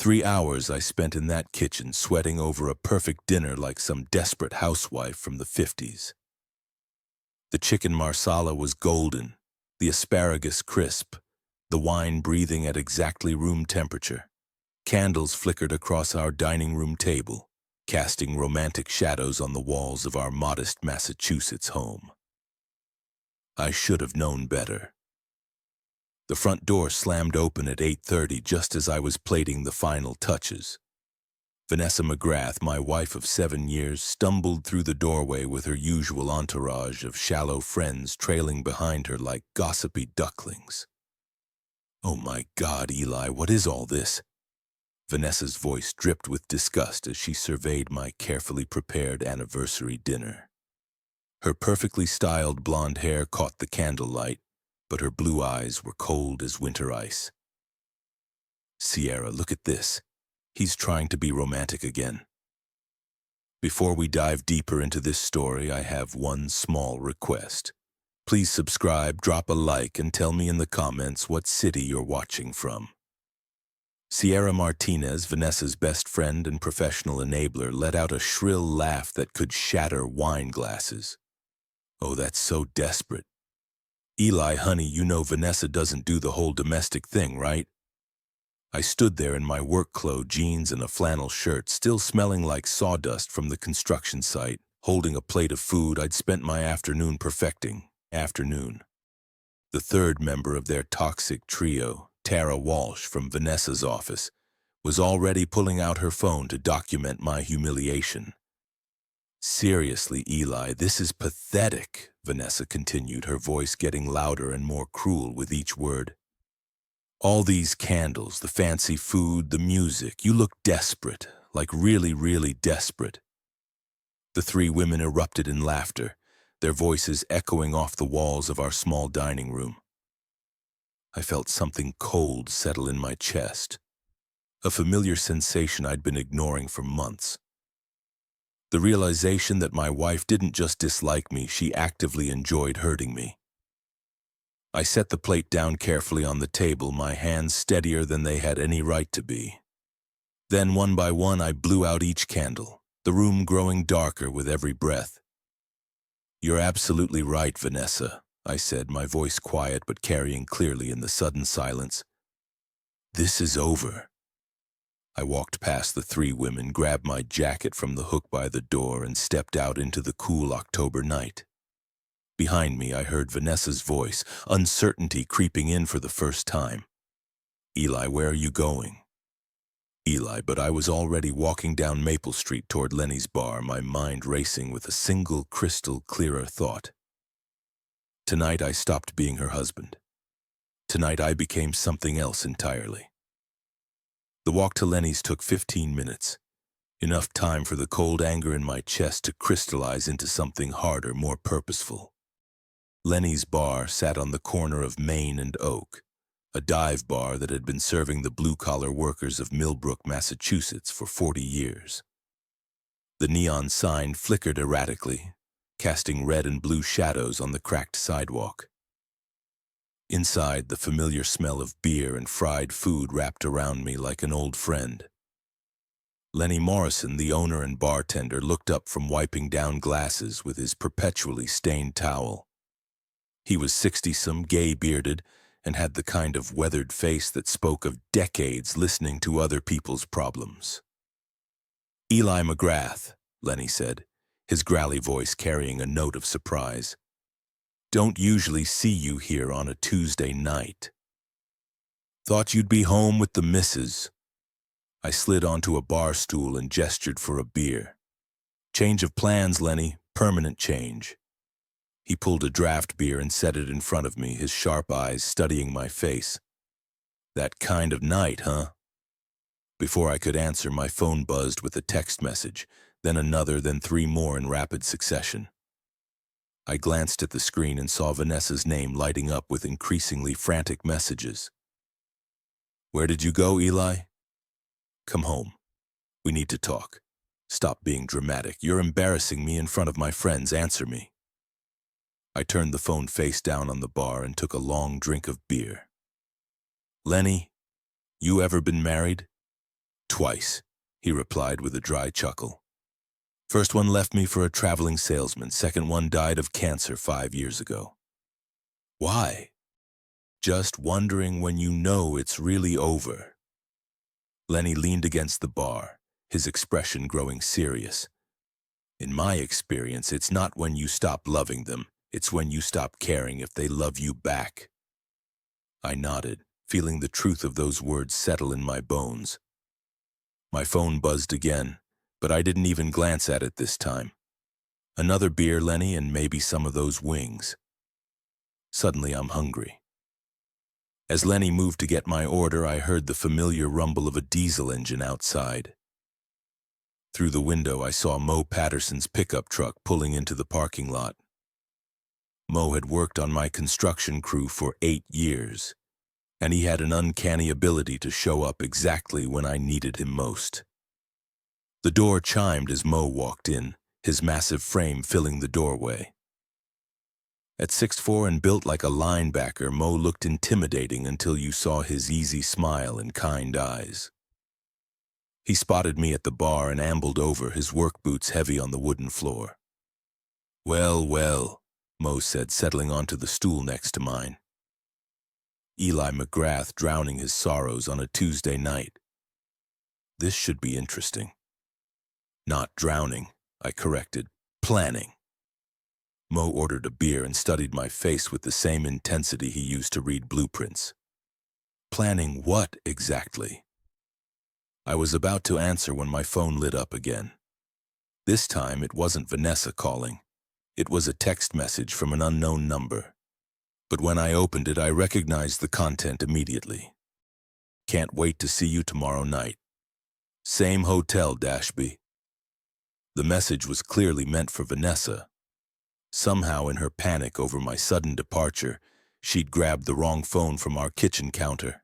3 hours I spent in that kitchen sweating over a perfect dinner like some desperate housewife from the 50s. The chicken marsala was golden, the asparagus crisp, the wine breathing at exactly room temperature. Candles flickered across our dining room table, casting romantic shadows on the walls of our modest Massachusetts home. I should have known better. The front door slammed open at 8:30 just as I was plating the final touches. Vanessa McGrath, my wife of 7 years, stumbled through the doorway with her usual entourage of shallow friends trailing behind her like gossipy ducklings. "Oh my God, Eli, what is all this?" Vanessa's voice dripped with disgust as she surveyed my carefully prepared anniversary dinner. Her perfectly styled blonde hair caught the candlelight, but her blue eyes were cold as winter ice. "Sierra, look at this. He's trying to be romantic again." Before we dive deeper into this story, I have one small request. Please subscribe, drop a like, and tell me in the comments what city you're watching from. Sierra Martinez, Vanessa's best friend and professional enabler, let out a shrill laugh that could shatter wine glasses. "Oh, that's so desperate. Eli, honey, you know Vanessa doesn't do the whole domestic thing, right?" I stood there in my work clothes, jeans, and a flannel shirt, still smelling like sawdust from the construction site, holding a plate of food I'd spent my afternoon perfecting. The third member of their toxic trio, Tara Walsh from Vanessa's office, was already pulling out her phone to document my humiliation. "Seriously, Eli, this is pathetic," Vanessa continued, her voice getting louder and more cruel with each word. "All these candles, the fancy food, the music, you look desperate, like really, really desperate." The three women erupted in laughter, their voices echoing off the walls of our small dining room. I felt something cold settle in my chest, a familiar sensation I'd been ignoring for months. The realization that my wife didn't just dislike me, she actively enjoyed hurting me. I set the plate down carefully on the table, my hands steadier than they had any right to be. Then, one by one, I blew out each candle, the room growing darker with every breath. "You're absolutely right, Vanessa," I said, my voice quiet but carrying clearly in the sudden silence. "This is over." I walked past the three women, grabbed my jacket from the hook by the door, and stepped out into the cool October night. Behind me, I heard Vanessa's voice, uncertainty creeping in for the first time. "Eli, where are you going?" Eli, but I was already walking down Maple Street toward Lenny's bar, my mind racing with a single crystal clearer thought. Tonight I stopped being her husband. Tonight I became something else entirely. The walk to Lenny's took 15 minutes. Enough time for the cold anger in my chest to crystallize into something harder, more purposeful. Lenny's bar sat on the corner of Main and Oak, a dive bar that had been serving the blue-collar workers of Millbrook, Massachusetts for 40 years. The neon sign flickered erratically, casting red and blue shadows on the cracked sidewalk. Inside, the familiar smell of beer and fried food wrapped around me like an old friend. Lenny Morrison, the owner and bartender, looked up from wiping down glasses with his perpetually stained towel. He was 60-some, gay-bearded, and had the kind of weathered face that spoke of decades listening to other people's problems. "Eli McGrath," Lenny said, his growly voice carrying a note of surprise. "Don't usually see you here on a Tuesday night. Thought you'd be home with the missus." I slid onto a bar stool and gestured for a beer. "Change of plans, Lenny, permanent change." He pulled a draft beer and set it in front of me, his sharp eyes studying my face. "That kind of night, huh?" Before I could answer, my phone buzzed with a text message, then another, then three more in rapid succession. I glanced at the screen and saw Vanessa's name lighting up with increasingly frantic messages. "Where did you go, Eli?" "Come home. We need to talk. Stop being dramatic. You're embarrassing me in front of my friends. Answer me." I turned the phone face down on the bar and took a long drink of beer. "Lenny, you ever been married?" twice, he replied with a dry chuckle. First one left me for a traveling salesman. Second one died of cancer 5 years ago. Why? Just wondering when you know it's really over. Lenny leaned against the bar, his expression growing serious. In my experience, it's not when you stop loving them, it's when you stop caring if they love you back. I nodded, feeling the truth of those words settle in my bones. My phone buzzed again, but I didn't even glance at it this time. Another beer, Lenny, and maybe some of those wings. Suddenly, I'm hungry. As Lenny moved to get my order, I heard the familiar rumble of a diesel engine outside. Through the window, I saw Mo Patterson's pickup truck pulling into the parking lot. Mo had worked on my construction crew for 8 years, and he had an uncanny ability to show up exactly when I needed him most. The door chimed as Mo walked in, his massive frame filling the doorway. At 6'4" and built like a linebacker, Mo looked intimidating until you saw his easy smile and kind eyes. He spotted me at the bar and ambled over, his work boots heavy on the wooden floor. "Well, well," Mo said, settling onto the stool next to mine. Eli McGrath drowning his sorrows on a Tuesday night. This should be interesting. Not drowning, I corrected. Planning. Mo ordered a beer and studied my face with the same intensity he used to read blueprints. Planning what exactly? I was about to answer when my phone lit up again. This time it wasn't Vanessa calling. It was a text message from an unknown number. But when I opened it, I recognized the content immediately. "Can't wait to see you tomorrow night. Same hotel, Dashby." The message was clearly meant for Vanessa. Somehow, in her panic over my sudden departure, she'd grabbed the wrong phone from our kitchen counter.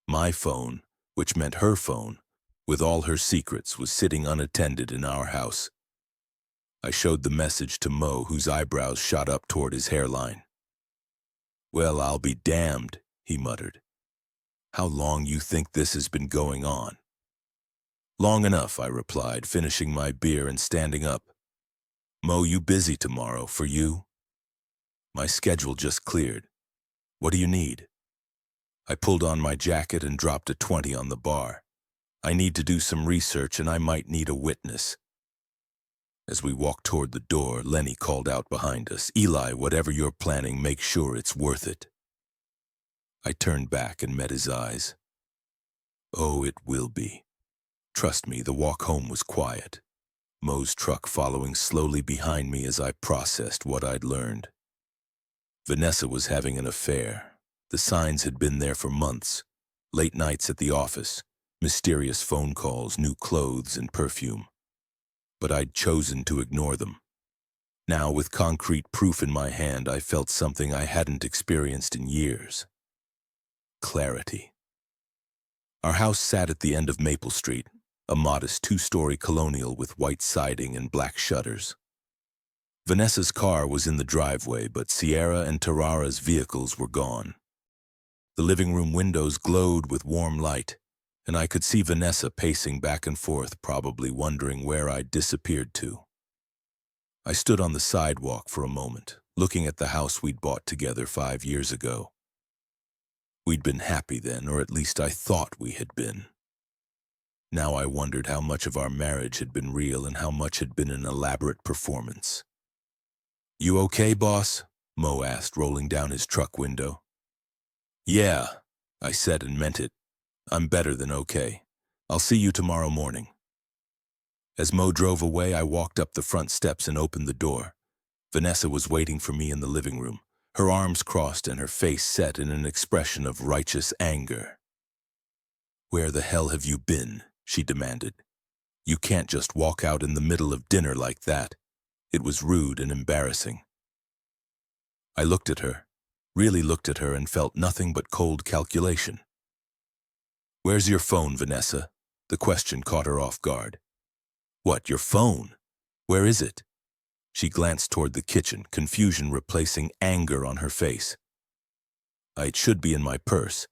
My phone, which meant her phone, with all her secrets, was sitting unattended in our house. I showed the message to Mo, whose eyebrows shot up toward his hairline. "Well, I'll be damned," he muttered. "How long you think this has been going on?" "Long enough," I replied, finishing my beer and standing up. "Mo, you busy tomorrow, for you?" "My schedule just cleared. What do you need?" I pulled on my jacket and dropped a 20 on the bar. "I need to do some research and I might need a witness." As we walked toward the door, Lenny called out behind us, "Eli, whatever you're planning, make sure it's worth it." I turned back and met his eyes. "Oh, it will be. Trust me, the walk home was quiet. Mo's truck following slowly behind me as I processed what I'd learned. Vanessa was having an affair. The signs had been there for months. Late nights at the office, mysterious phone calls, new clothes and perfume. But I'd chosen to ignore them. Now, with concrete proof in my hand, I felt something I hadn't experienced in years. Clarity. Our house sat at the end of Maple Street, a modest 2-story colonial with white siding and black shutters. Vanessa's car was in the driveway, but Sierra and Tarara's vehicles were gone. The living room windows glowed with warm light, and I could see Vanessa pacing back and forth, probably wondering where I'd disappeared to. I stood on the sidewalk for a moment, looking at the house we'd bought together 5 years ago. We'd been happy then, or at least I thought we had been. Now I wondered how much of our marriage had been real and how much had been an elaborate performance. "You okay, boss?" Mo asked, rolling down his truck window. "Yeah," I said and meant it. "I'm better than okay. I'll see you tomorrow morning." As Mo drove away, I walked up the front steps and opened the door. Vanessa was waiting for me in the living room, her arms crossed and her face set in an expression of righteous anger. "Where the hell have you been?" she demanded. "You can't just walk out in the middle of dinner like that." It was rude and embarrassing. I looked at her, really looked at her, and felt nothing but cold calculation. "Where's your phone, Vanessa?" The question caught her off guard. "What, your phone? Where is it?" She glanced toward the kitchen, confusion replacing anger on her face. "It should be in my purse."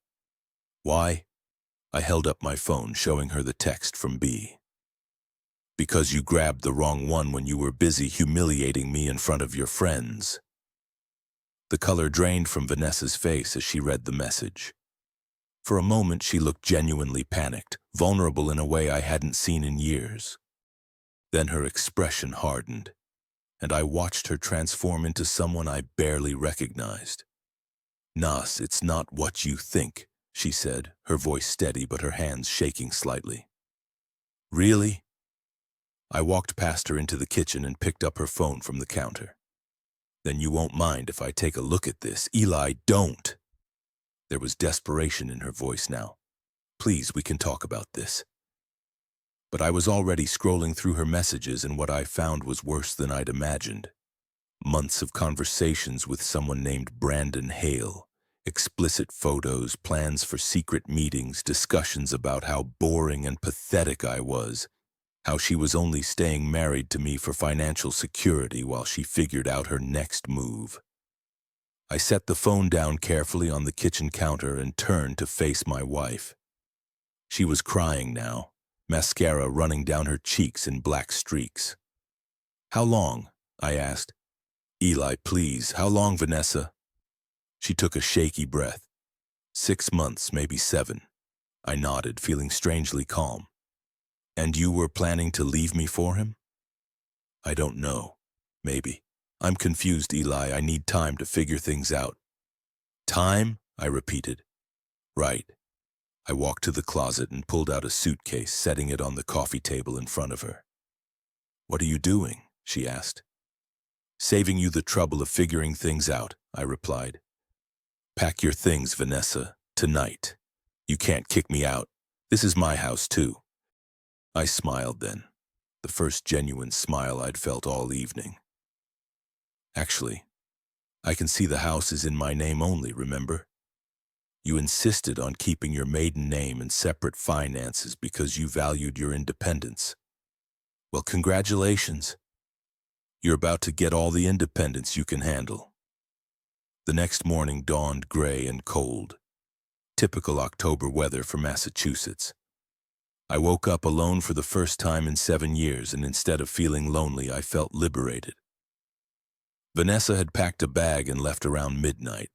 "Why?" I held up my phone, showing her the text from B. Because you grabbed the wrong one when you were busy humiliating me in front of your friends. The color drained from Vanessa's face as she read the message. For a moment, she looked genuinely panicked, vulnerable in a way I hadn't seen in years. Then her expression hardened, and I watched her transform into someone I barely recognized. "Nas, it's not what you think," she said, her voice steady but her hands shaking slightly. "Really?" I walked past her into the kitchen and picked up her phone from the counter. "Then you won't mind if I take a look at this." "Eli, don't!" There was desperation in her voice now. "Please, we can talk about this." But I was already scrolling through her messages, and what I found was worse than I'd imagined. Months of conversations with someone named Brandon Hale, explicit photos, plans for secret meetings, discussions about how boring and pathetic I was, how she was only staying married to me for financial security while she figured out her next move. I set the phone down carefully on the kitchen counter and turned to face my wife. She was crying now, mascara running down her cheeks in black streaks. "How long?" I asked. "Eli, please, how long, Vanessa?" She took a shaky breath. 6 months, maybe 7. I nodded, feeling strangely calm. "And you were planning to leave me for him?" "I don't know. Maybe. I'm confused, Eli. I need time to figure things out." "Time?" I repeated. "Right." I walked to the closet and pulled out a suitcase, setting it on the coffee table in front of her. "What are you doing?" she asked. "Saving you the trouble of figuring things out," I replied. "Pack your things, Vanessa, tonight. You can't kick me out. This is my house, too." I smiled then, the first genuine smile I'd felt all evening. "Actually, I can see the house is in my name only, remember? You insisted on keeping your maiden name and separate finances because you valued your independence. Well, congratulations. You're about to get all the independence you can handle." The next morning dawned gray and cold. Typical October weather for Massachusetts. I woke up alone for the first time in 7 years, and instead of feeling lonely, I felt liberated. Vanessa had packed a bag and left around midnight,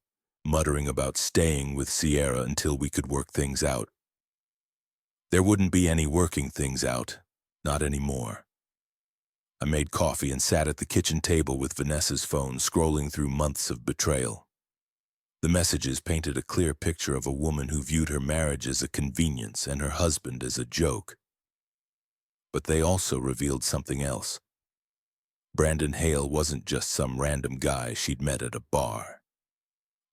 muttering about staying with Sierra until we could work things out. There wouldn't be any working things out, not anymore. I made coffee and sat at the kitchen table with Vanessa's phone, scrolling through months of betrayal. The messages painted a clear picture of a woman who viewed her marriage as a convenience and her husband as a joke. But they also revealed something else. Brandon Hale wasn't just some random guy she'd met at a bar.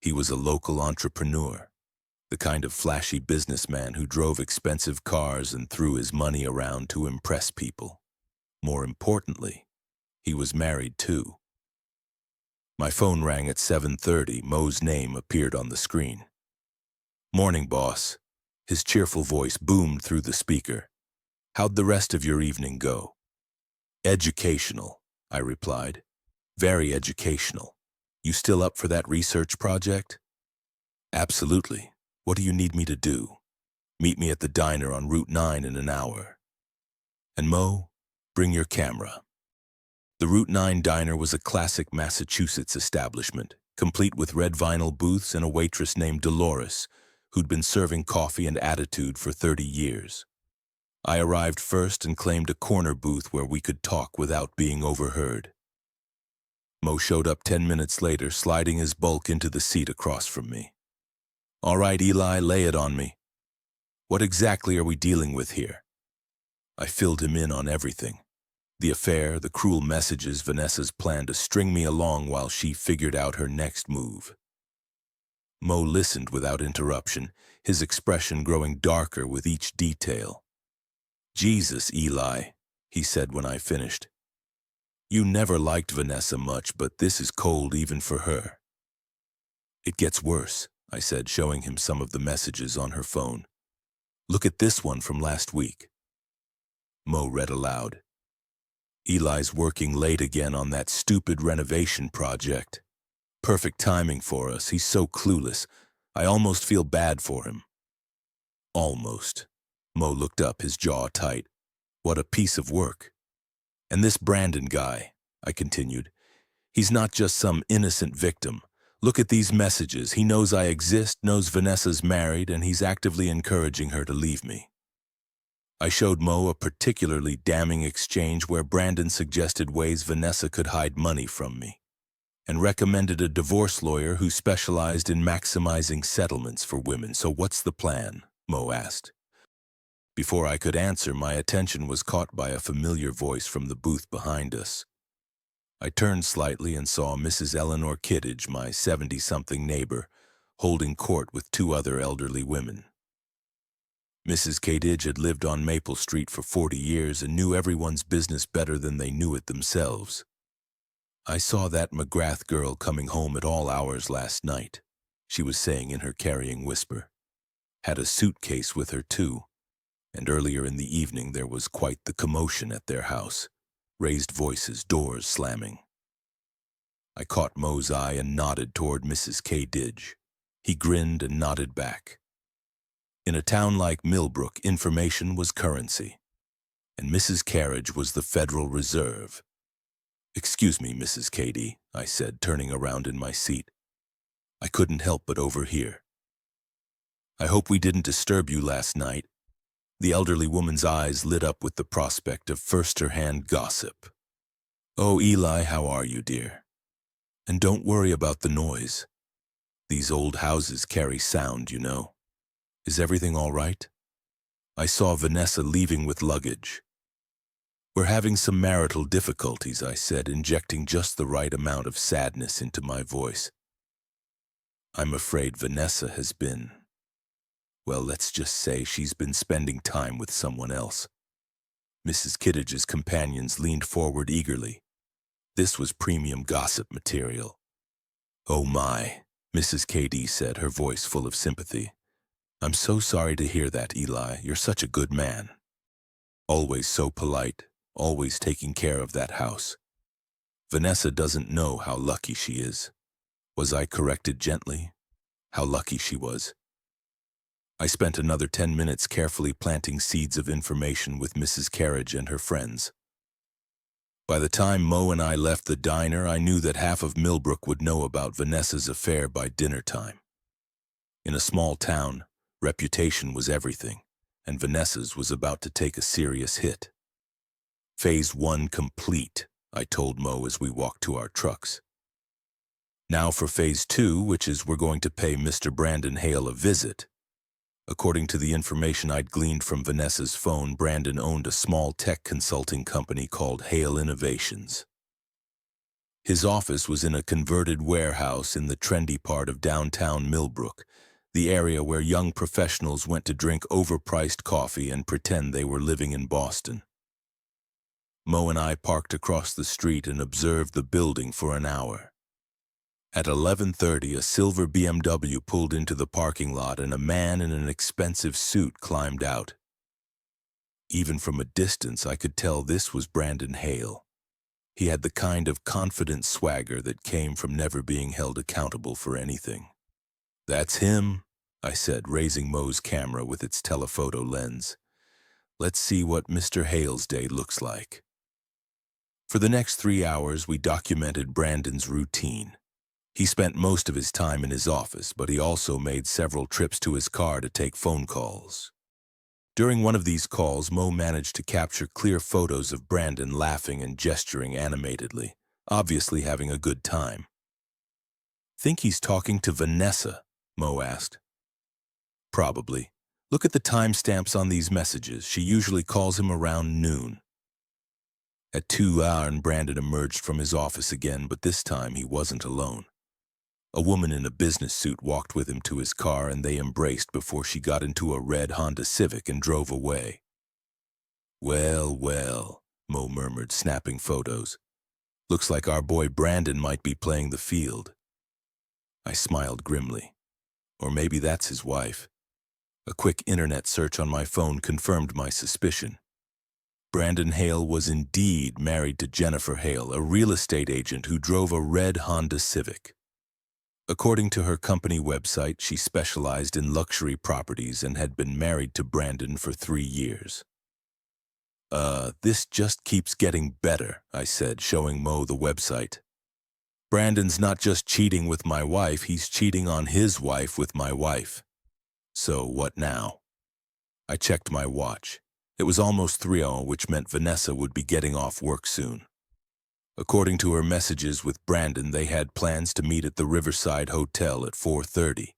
He was a local entrepreneur, the kind of flashy businessman who drove expensive cars and threw his money around to impress people. More importantly, he was married too. My phone rang at 7:30. Mo's name appeared on the screen. "Morning, boss." His cheerful voice boomed through the speaker. "How'd the rest of your evening go?" "Educational," I replied. "Very educational. You still up for that research project?" "Absolutely. What do you need me to do?" "Meet me at the diner on Route 9 in an hour." "And Mo, bring your camera." The Route 9 diner was a classic Massachusetts establishment, complete with red vinyl booths and a waitress named Dolores, who'd been serving coffee and attitude for 30 years. I arrived first and claimed a corner booth where we could talk without being overheard. Mo showed up 10 minutes later, sliding his bulk into the seat across from me. "All right, Eli, lay it on me. What exactly are we dealing with here?" I filled him in on everything. The affair, the cruel messages, Vanessa's plan to string me along while she figured out her next move. Mo listened without interruption, his expression growing darker with each detail. "Jesus, Eli," he said when I finished. "You never liked Vanessa much, but this is cold even for her." "It gets worse," I said, showing him some of the messages on her phone. "Look at this one from last week." Mo read aloud. "Eli's working late again on that stupid renovation project. Perfect timing for us. He's so clueless. I almost feel bad for him." Almost. Mo looked up, his jaw tight. What a piece of work. And this Brandon guy, I continued, he's not just some innocent victim. Look at these messages. He knows I exist, knows Vanessa's married, and he's actively encouraging her to leave me. I showed Mo a particularly damning exchange where Brandon suggested ways Vanessa could hide money from me, and recommended a divorce lawyer who specialized in maximizing settlements for women. So what's the plan? Mo asked. Before I could answer, my attention was caught by a familiar voice from the booth behind us. I turned slightly and saw Mrs. Eleanor Kittredge, my 70-something neighbor, holding court with two other elderly women. Mrs. Kittredge had lived on Maple Street for 40 years and knew everyone's business better than they knew it themselves. I saw that McGrath girl coming home at all hours last night, she was saying in her carrying whisper. Had a suitcase with her, too. And earlier in the evening there was quite the commotion at their house. Raised voices, doors slamming. I caught Mo's eye and nodded toward Mrs. Kittredge. He grinned and nodded back. In a town like Millbrook, information was currency, and Mrs. Kittredge was the Federal Reserve. "Excuse me, Mrs. Kittredge," I said, turning around in my seat. I couldn't help but overhear. "I hope we didn't disturb you last night." The elderly woman's eyes lit up with the prospect of first-hand gossip. "Oh, Eli, how are you, dear? And don't worry about the noise. These old houses carry sound, you know. Is everything all right? I saw Vanessa leaving with luggage." "We're having some marital difficulties," I said, injecting just the right amount of sadness into my voice. "I'm afraid Vanessa has been... well, let's just say she's been spending time with someone else." Mrs. Kittredge's companions leaned forward eagerly. This was premium gossip material. "Oh my," Mrs. Kittredge said, her voice full of sympathy. "I'm so sorry to hear that, Eli. You're such a good man. Always so polite, always taking care of that house. Vanessa doesn't know how lucky she is." Was I corrected gently? How lucky she was. I spent another 10 minutes carefully planting seeds of information with Mrs. Kittredge and her friends. By the time Mo and I left the diner, I knew that half of Millbrook would know about Vanessa's affair by dinner time. In a small town, reputation was everything, and Vanessa's was about to take a serious hit. "Phase 1 complete," I told Mo as we walked to our trucks. "Now for Phase 2, which is we're going to pay Mr. Brandon Hale a visit." According to the information I'd gleaned from Vanessa's phone, Brandon owned a small tech consulting company called Hale Innovations. His office was in a converted warehouse in the trendy part of downtown Millbrook, the area where young professionals went to drink overpriced coffee and pretend they were living in Boston. Mo and I parked across the street and observed the building for an hour. At 11:30, a silver BMW pulled into the parking lot and a man in an expensive suit climbed out. Even from a distance, I could tell this was Brandon Hale. He had the kind of confident swagger that came from never being held accountable for anything. "That's him," I said, raising Mo's camera with its telephoto lens. "Let's see what Mr. Hale's day looks like." For the next 3 hours, we documented Brandon's routine. He spent most of his time in his office, but he also made several trips to his car to take phone calls. During one of these calls, Mo managed to capture clear photos of Brandon laughing and gesturing animatedly, obviously having a good time. "Think he's talking to Vanessa?" Mo asked. "Probably. Look at the timestamps on these messages. She usually calls him around noon." At 2 hours, Brandon emerged from his office again, but this time he wasn't alone. A woman in a business suit walked with him to his car and they embraced before she got into a red Honda Civic and drove away. "Well, well," Mo murmured, snapping photos. "Looks like our boy Brandon might be playing the field." I smiled grimly. Or maybe that's his wife. A quick internet search on my phone confirmed my suspicion. Brandon Hale was indeed married to Jennifer Hale, a real estate agent who drove a red Honda Civic. According to her company website, she specialized in luxury properties and had been married to Brandon for 3 years. This just keeps getting better, I said, showing Mo the website. Brandon's not just cheating with my wife, he's cheating on his wife with my wife. So what now? I checked my watch. It was almost 3:00, which meant Vanessa would be getting off work soon. According to her messages with Brandon, they had plans to meet at the Riverside Hotel at 4:30.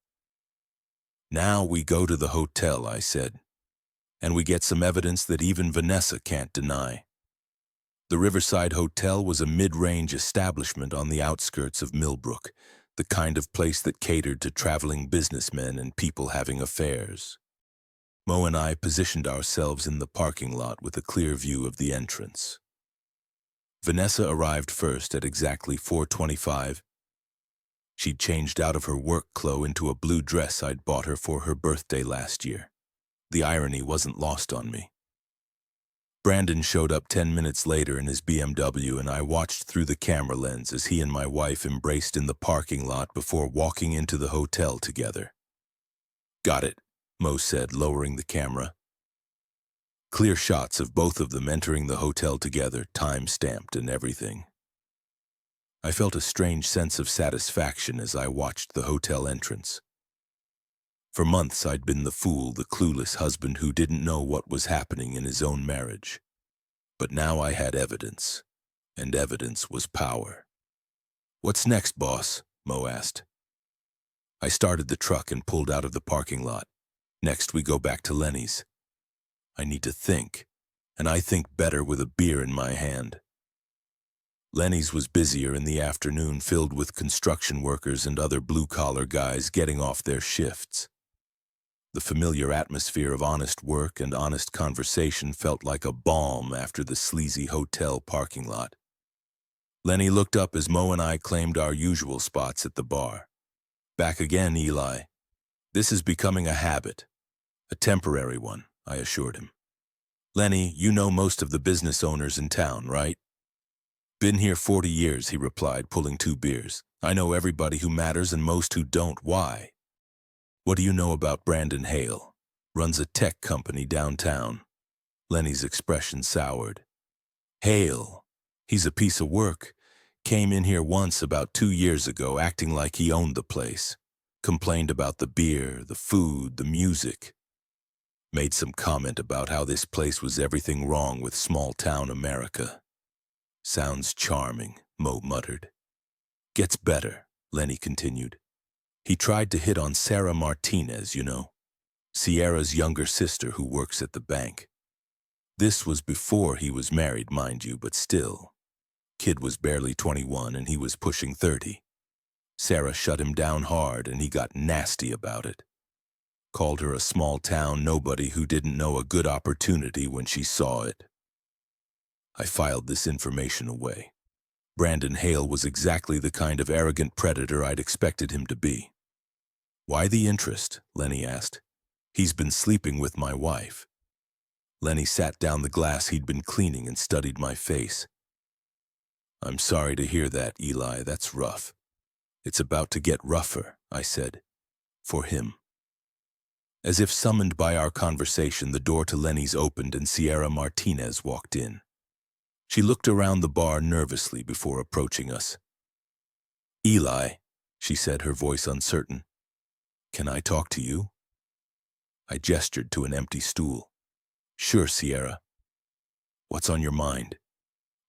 Now we go to the hotel, I said, and we get some evidence that even Vanessa can't deny. The Riverside Hotel was a mid-range establishment on the outskirts of Millbrook, the kind of place that catered to traveling businessmen and people having affairs. Mo and I positioned ourselves in the parking lot with a clear view of the entrance. Vanessa arrived first at exactly 4:25. She'd changed out of her work clothes into a blue dress I'd bought her for her birthday last year. The irony wasn't lost on me. Brandon showed up 10 minutes later in his BMW, and I watched through the camera lens as he and my wife embraced in the parking lot before walking into the hotel together. Got it, Mo said, lowering the camera. Clear shots of both of them entering the hotel together, time-stamped and everything. I felt a strange sense of satisfaction as I watched the hotel entrance. For months I'd been the fool, the clueless husband who didn't know what was happening in his own marriage. But now I had evidence, and evidence was power. "What's next, boss?" Mo asked. I started the truck and pulled out of the parking lot. Next we go back to Lenny's. I need to think, and I think better with a beer in my hand. Lenny's was busier in the afternoon, filled with construction workers and other blue-collar guys getting off their shifts. The familiar atmosphere of honest work and honest conversation felt like a balm after the sleazy hotel parking lot. Lenny looked up as Mo and I claimed our usual spots at the bar. "Back again, Eli. This is becoming a habit. A temporary one," I assured him. "Lenny, you know most of the business owners in town, right?" "Been here 40 years, he replied, pulling 2 beers. "I know everybody who matters and most who don't. Why?" "What do you know about Brandon Hale? Runs a tech company downtown." Lenny's expression soured. "Hale? He's a piece of work. Came in here once about 2 years ago, acting like he owned the place. Complained about the beer, the food, the music. Made some comment about how this place was everything wrong with small-town America." "Sounds charming," Mo muttered. "Gets better," Lenny continued. "He tried to hit on Sarah Martinez, you know. Sierra's younger sister who works at the bank. This was before he was married, mind you, but still. Kid was barely 21 and he was pushing 30. Sarah shut him down hard and he got nasty about it. Called her a small-town nobody who didn't know a good opportunity when she saw it." I filed this information away. Brandon Hale was exactly the kind of arrogant predator I'd expected him to be. "Why the interest?" Lenny asked. "He's been sleeping with my wife." Lenny sat down the glass he'd been cleaning and studied my face. "I'm sorry to hear that, Eli. That's rough." "It's about to get rougher," I said. "For him." As if summoned by our conversation, the door to Lenny's opened and Sierra Martinez walked in. She looked around the bar nervously before approaching us. "Eli," she said, her voice uncertain. "Can I talk to you?" I gestured to an empty stool. "Sure, Sierra." "What's on your mind?"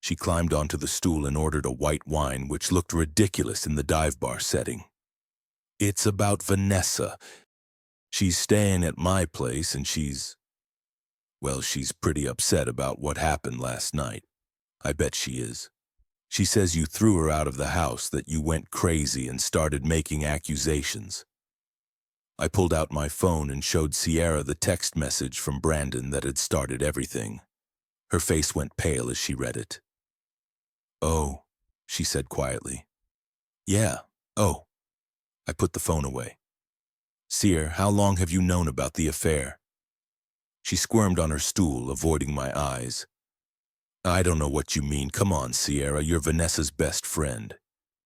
She climbed onto the stool and ordered a white wine, which looked ridiculous in the dive bar setting. "It's about Vanessa. She's staying at my place and she's pretty upset about what happened last night. I bet she is. She says you threw her out of the house, that you went crazy and started making accusations." I pulled out my phone and showed Sierra the text message from Brandon that had started everything. Her face went pale as she read it. "Oh," she said quietly. "Yeah, oh." I put the phone away. "Sierra, how long have you known about the affair?" She squirmed on her stool, avoiding my eyes. "I don't know what you mean. Come on, Sierra, you're Vanessa's best friend.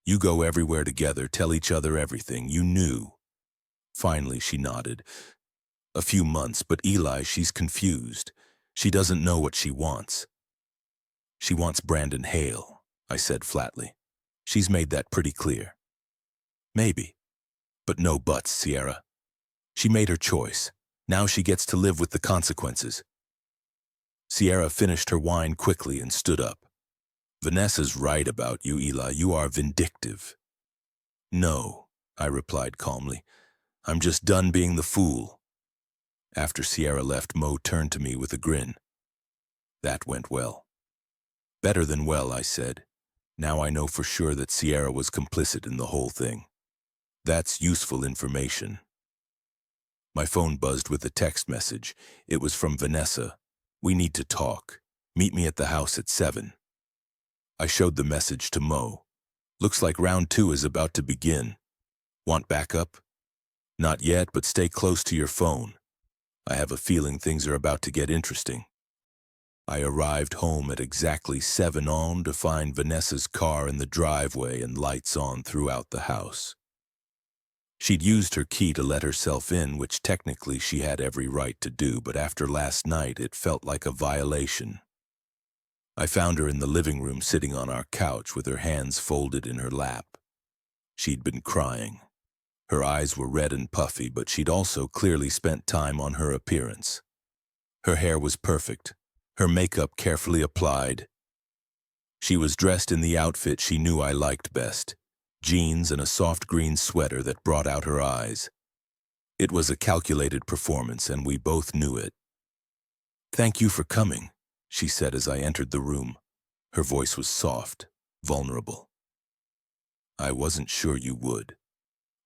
You go everywhere together, tell each other everything. You knew. Finally, she nodded. A few months, but Eli, she's confused. She doesn't know what she wants. She wants Brandon Hale, I said flatly. She's made that pretty clear. Maybe. But no buts, Sierra. She made her choice. Now she gets to live with the consequences. Sierra finished her wine quickly and stood up. Vanessa's right about you, Eli. You are vindictive. No, I replied calmly. I'm just done being the fool. After Sierra left, Mo turned to me with a grin. That went well. Better than well, I said. Now I know for sure that Sierra was complicit in the whole thing. That's useful information. My phone buzzed with a text message. It was from Vanessa. We need to talk. Meet me at the house at 7. I showed the message to Mo. Looks like round 2 is about to begin. Want backup? Not yet, but stay close to your phone. I have a feeling things are about to get interesting. I arrived home at exactly 7 on to find Vanessa's car in the driveway and lights on throughout the house. She'd used her key to let herself in, which technically she had every right to do, but after last night it felt like a violation. I found her in the living room sitting on our couch with her hands folded in her lap. She'd been crying. Her eyes were red and puffy, but she'd also clearly spent time on her appearance. Her hair was perfect, her makeup carefully applied. She was dressed in the outfit she knew I liked best, jeans and a soft green sweater that brought out her eyes. It was a calculated performance, and we both knew it. "Thank you for coming," she said as I entered the room. Her voice was soft, vulnerable. "I wasn't sure you would."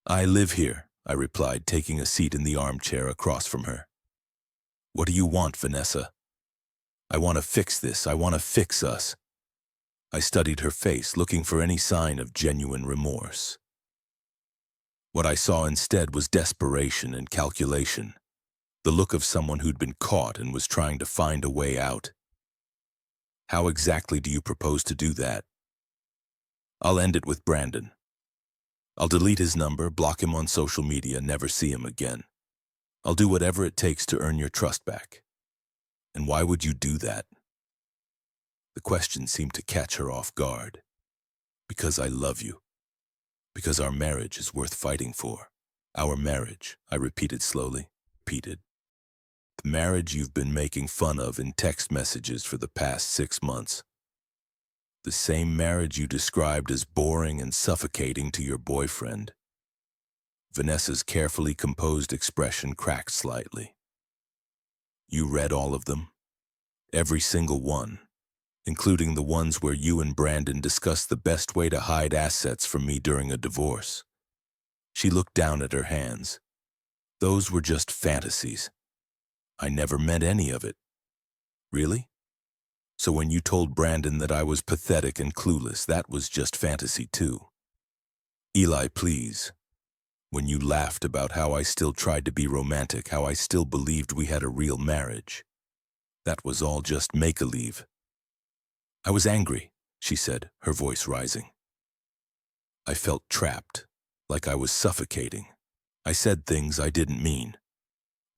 "I live here," I replied, taking a seat in the armchair across from her. "What do you want, Vanessa?" "I want to fix this. I want to fix us." I studied her face, looking for any sign of genuine remorse. What I saw instead was desperation and calculation, the look of someone who'd been caught and was trying to find a way out. "How exactly do you propose to do that?" "I'll end it with Brandon. I'll delete his number, block him on social media, never see him again. I'll do whatever it takes to earn your trust back." "And why would you do that?" The question seemed to catch her off guard. "Because I love you. Because our marriage is worth fighting for." "Our marriage," I repeated slowly. Repeated. "The marriage you've been making fun of in text messages for the past 6 months. The same marriage you described as boring and suffocating to your boyfriend." Vanessa's carefully composed expression cracked slightly. "You read all of them? Every single one, including the ones where you and Brandon discussed the best way to hide assets from me during a divorce?" She looked down at her hands. "Those were just fantasies. I never meant any of it." "Really? So when you told Brandon that I was pathetic and clueless, that was just fantasy too?" "Eli, please. When you laughed about how I still tried to be romantic, how I still believed we had a real marriage, that was all just make-believe." "I was angry," she said, her voice rising. "I felt trapped, like I was suffocating. I said things I didn't mean."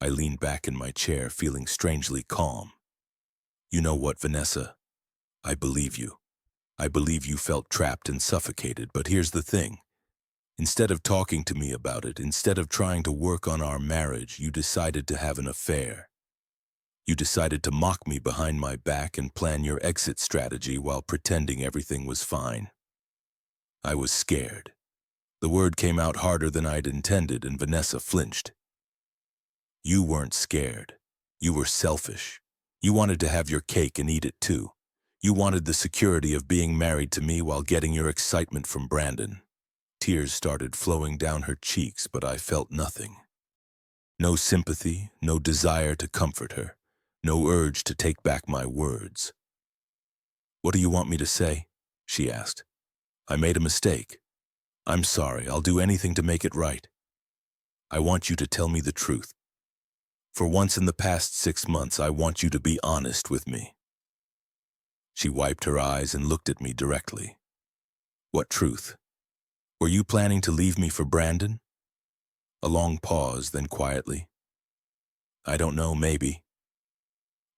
I leaned back in my chair, feeling strangely calm. "You know what, Vanessa? I believe you. I believe you felt trapped and suffocated, but here's the thing. Instead of talking to me about it, instead of trying to work on our marriage, you decided to have an affair. You decided to mock me behind my back and plan your exit strategy while pretending everything was fine." I was scared. The word came out harder than I'd intended, and Vanessa flinched. "You weren't scared. You were selfish. You wanted to have your cake and eat it too. You wanted the security of being married to me while getting your excitement from Brandon." Tears started flowing down her cheeks, but I felt nothing. No sympathy, no desire to comfort her, no urge to take back my words. "What do you want me to say?" she asked. "I made a mistake. I'm sorry. I'll do anything to make it right. I want you to tell me the truth. For once in the past 6 months, I want you to be honest with me." She wiped her eyes and looked at me directly. "What truth?" Were you planning to leave me for Brandon? A long pause, then quietly. I don't know, maybe.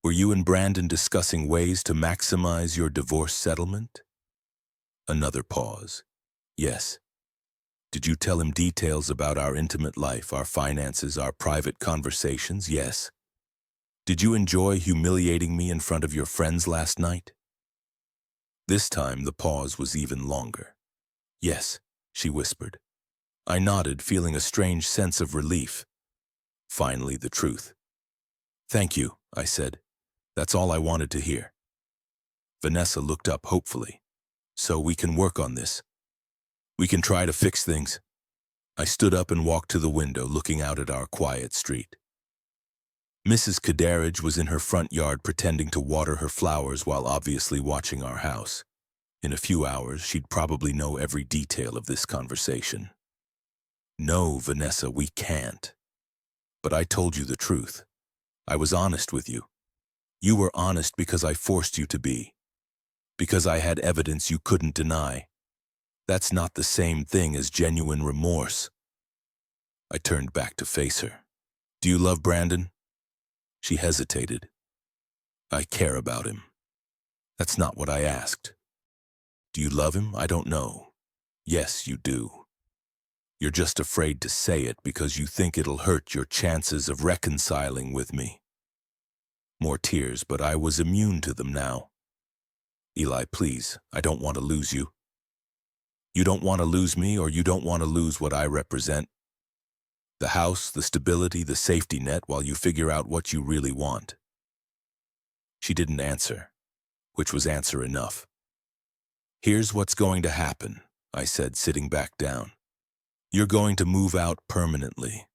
Were you and Brandon discussing ways to maximize your divorce settlement? Another pause. Yes. Did you tell him details about our intimate life, our finances, our private conversations? Yes. Did you enjoy humiliating me in front of your friends last night? This time the pause was even longer. Yes, she whispered. I nodded, feeling a strange sense of relief. Finally, the truth. Thank you, I said. That's all I wanted to hear. Vanessa looked up hopefully. So we can work on this. We can try to fix things. I stood up and walked to the window, looking out at our quiet street. Mrs. Kadaridge was in her front yard pretending to water her flowers while obviously watching our house. In a few hours, she'd probably know every detail of this conversation. No, Vanessa, we can't. But I told you the truth. I was honest with you. You were honest because I forced you to be. Because I had evidence you couldn't deny. That's not the same thing as genuine remorse. I turned back to face her. Do you love Brandon? She hesitated. I care about him. That's not what I asked. Do you love him? I don't know. Yes, you do. You're just afraid to say it because you think it'll hurt your chances of reconciling with me. More tears, but I was immune to them now. Eli, please, I don't want to lose you. You don't want to lose me, or you don't want to lose what I represent. The house, the stability, the safety net, while you figure out what you really want. She didn't answer, which was answer enough. Here's what's going to happen, I said, sitting back down. You're going to move out permanently.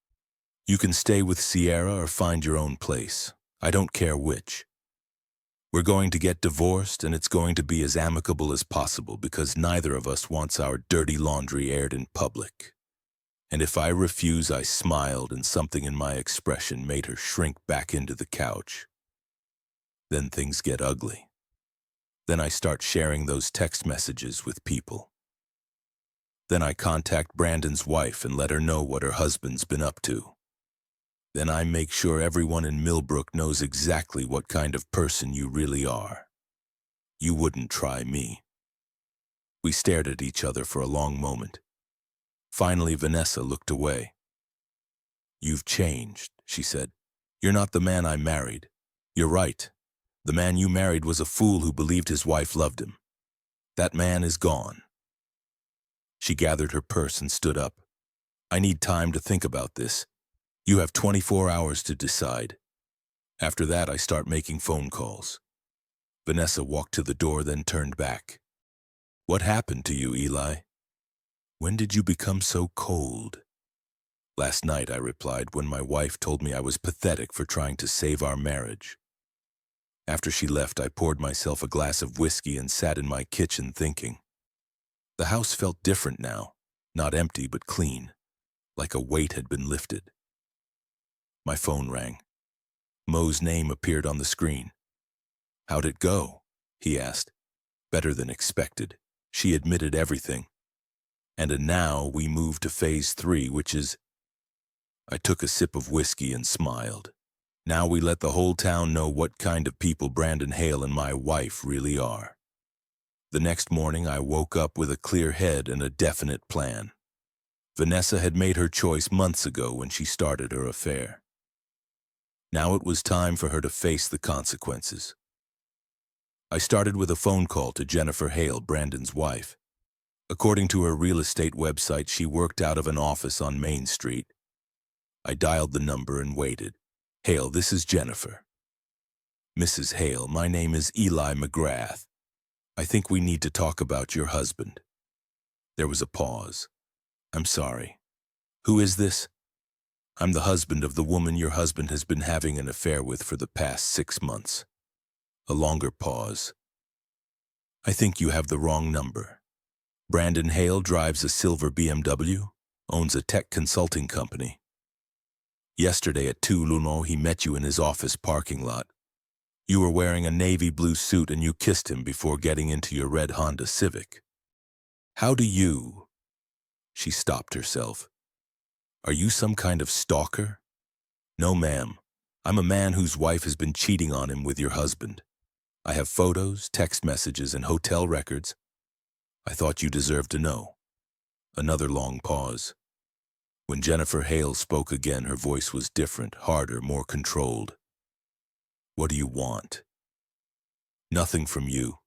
You can stay with Sierra or find your own place. I don't care which. We're going to get divorced, and it's going to be as amicable as possible because neither of us wants our dirty laundry aired in public. And if I refuse, I smiled, and something in my expression made her shrink back into the couch. Then things get ugly. Then I start sharing those text messages with people. Then I contact Brandon's wife and let her know what her husband's been up to. Then I make sure everyone in Millbrook knows exactly what kind of person you really are. You wouldn't try me. We stared at each other for a long moment. Finally, Vanessa looked away. You've changed, she said. You're not the man I married. You're right. The man you married was a fool who believed his wife loved him. That man is gone. She gathered her purse and stood up. I need time to think about this. You have 24 hours to decide. After that, I start making phone calls. Vanessa walked to the door, then turned back. What happened to you, Eli? When did you become so cold? Last night, I replied, when my wife told me I was pathetic for trying to save our marriage. After she left, I poured myself a glass of whiskey and sat in my kitchen thinking. The house felt different now, not empty but clean, like a weight had been lifted. My phone rang. Mo's name appeared on the screen. How'd it go? He asked. Better than expected. She admitted everything. And now we move to phase 3, which is... I took a sip of whiskey and smiled. Now we let the whole town know what kind of people Brandon Hale and my wife really are. The next morning I woke up with a clear head and a definite plan. Vanessa had made her choice months ago when she started her affair. Now it was time for her to face the consequences. I started with a phone call to Jennifer Hale, Brandon's wife. According to her real estate website, she worked out of an office on Main Street. I dialed the number and waited. Hale, this is Jennifer. Mrs. Hale, my name is Eli McGrath. I think we need to talk about your husband. There was a pause. I'm sorry. Who is this? I'm the husband of the woman your husband has been having an affair with for the past 6 months. A longer pause. I think you have the wrong number. Brandon Hale drives a silver BMW, owns a tech consulting company. Yesterday at 2 Luno, he met you in his office parking lot. You were wearing a navy blue suit and you kissed him before getting into your red Honda Civic. How do you... She stopped herself. Are you some kind of stalker? No, ma'am. I'm a man whose wife has been cheating on him with your husband. I have photos, text messages, and hotel records. I thought you deserved to know. Another long pause. When Jennifer Hale spoke again, her voice was different, harder, more controlled. What do you want? Nothing from you.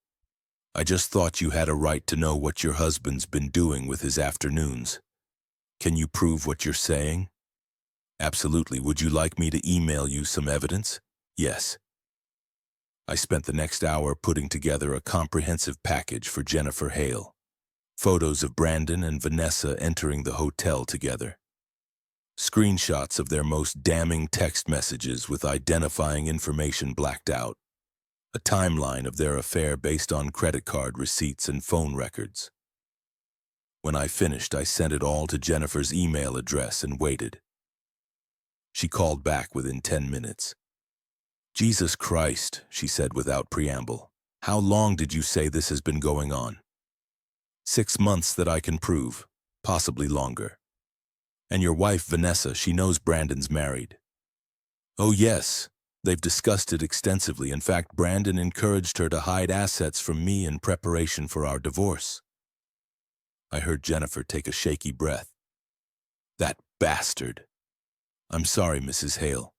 I just thought you had a right to know what your husband's been doing with his afternoons. Can you prove what you're saying? Absolutely. Would you like me to email you some evidence? Yes. I spent the next hour putting together a comprehensive package for Jennifer Hale. Photos of Brandon and Vanessa entering the hotel together. Screenshots of their most damning text messages with identifying information blacked out. A timeline of their affair based on credit card receipts and phone records. When I finished, I sent it all to Jennifer's email address and waited. She called back within 10 minutes. Jesus Christ, she said without preamble. How long did you say this has been going on? 6 months that I can prove, possibly longer. And your wife, Vanessa, she knows Brandon's married. Oh yes, they've discussed it extensively. In fact, Brandon encouraged her to hide assets from me in preparation for our divorce. I heard Jennifer take a shaky breath. That bastard. I'm sorry, Mrs. Hale.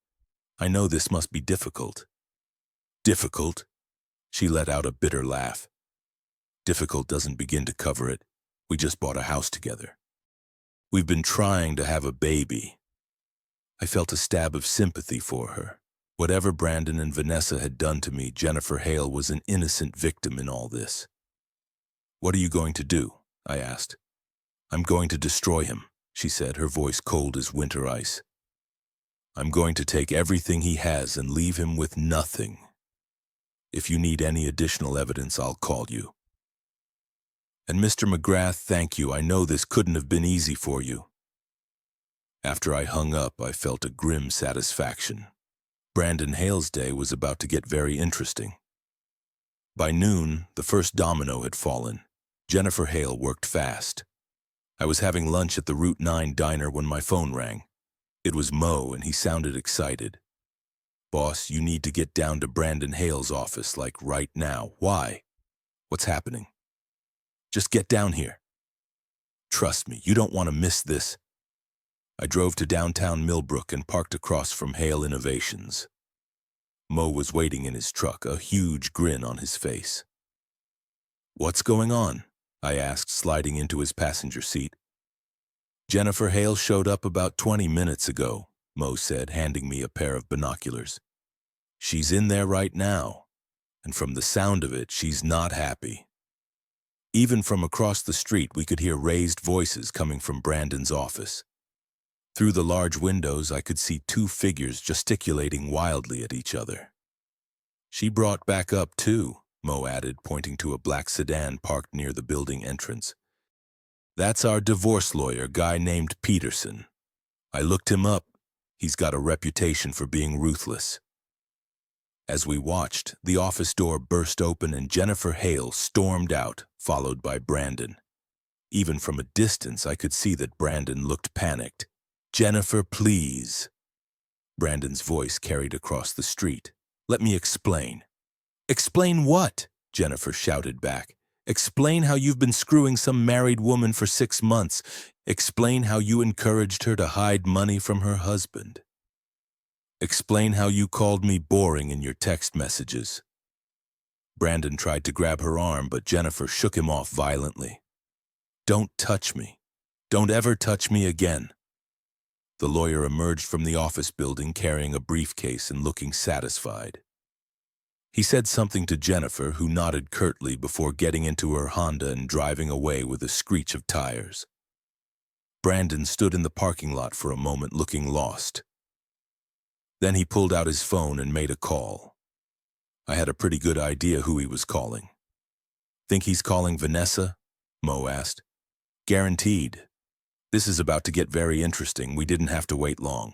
I know this must be difficult. Difficult? She let out a bitter laugh. Difficult doesn't begin to cover it. We just bought a house together. We've been trying to have a baby. I felt a stab of sympathy for her. Whatever Brandon and Vanessa had done to me, Jennifer Hale was an innocent victim in all this. What are you going to do? I asked. I'm going to destroy him, she said, her voice cold as winter ice. I'm going to take everything he has and leave him with nothing. If you need any additional evidence, I'll call you. And Mr. McGrath, thank you. I know this couldn't have been easy for you. After I hung up, I felt a grim satisfaction. Brandon Hale's day was about to get very interesting. By noon, the first domino had fallen. Jennifer Hale worked fast. I was having lunch at the Route 9 diner when my phone rang. It was Mo, and he sounded excited. Boss, you need to get down to Brandon Hale's office, like right now. Why? What's happening? Just get down here. Trust me, you don't want to miss this. I drove to downtown Millbrook and parked across from Hale Innovations. Mo was waiting in his truck, a huge grin on his face. What's going on? I asked, sliding into his passenger seat. Jennifer Hale showed up about 20 minutes ago, Mo said, handing me a pair of binoculars. She's in there right now, and from the sound of it, she's not happy. Even from across the street, we could hear raised voices coming from Brandon's office. Through the large windows, I could see two figures gesticulating wildly at each other. She brought back up too, Mo added, pointing to a black sedan parked near the building entrance. That's our divorce lawyer, guy named Peterson. I looked him up. He's got a reputation for being ruthless. As we watched, the office door burst open and Jennifer Hale stormed out, followed by Brandon. Even from a distance, I could see that Brandon looked panicked. Jennifer, please. Brandon's voice carried across the street. Let me explain. Explain what? Jennifer shouted back. Explain how you've been screwing some married woman for 6 months. Explain how you encouraged her to hide money from her husband. Explain how you called me boring in your text messages. Brandon tried to grab her arm, but Jennifer shook him off violently. Don't touch me. Don't ever touch me again. The lawyer emerged from the office building carrying a briefcase and looking satisfied. He said something to Jennifer, who nodded curtly before getting into her Honda and driving away with a screech of tires. Brandon stood in the parking lot for a moment looking lost. Then he pulled out his phone and made a call. I had a pretty good idea who he was calling. Think he's calling Vanessa? Mo asked. Guaranteed. This is about to get very interesting. We didn't have to wait long.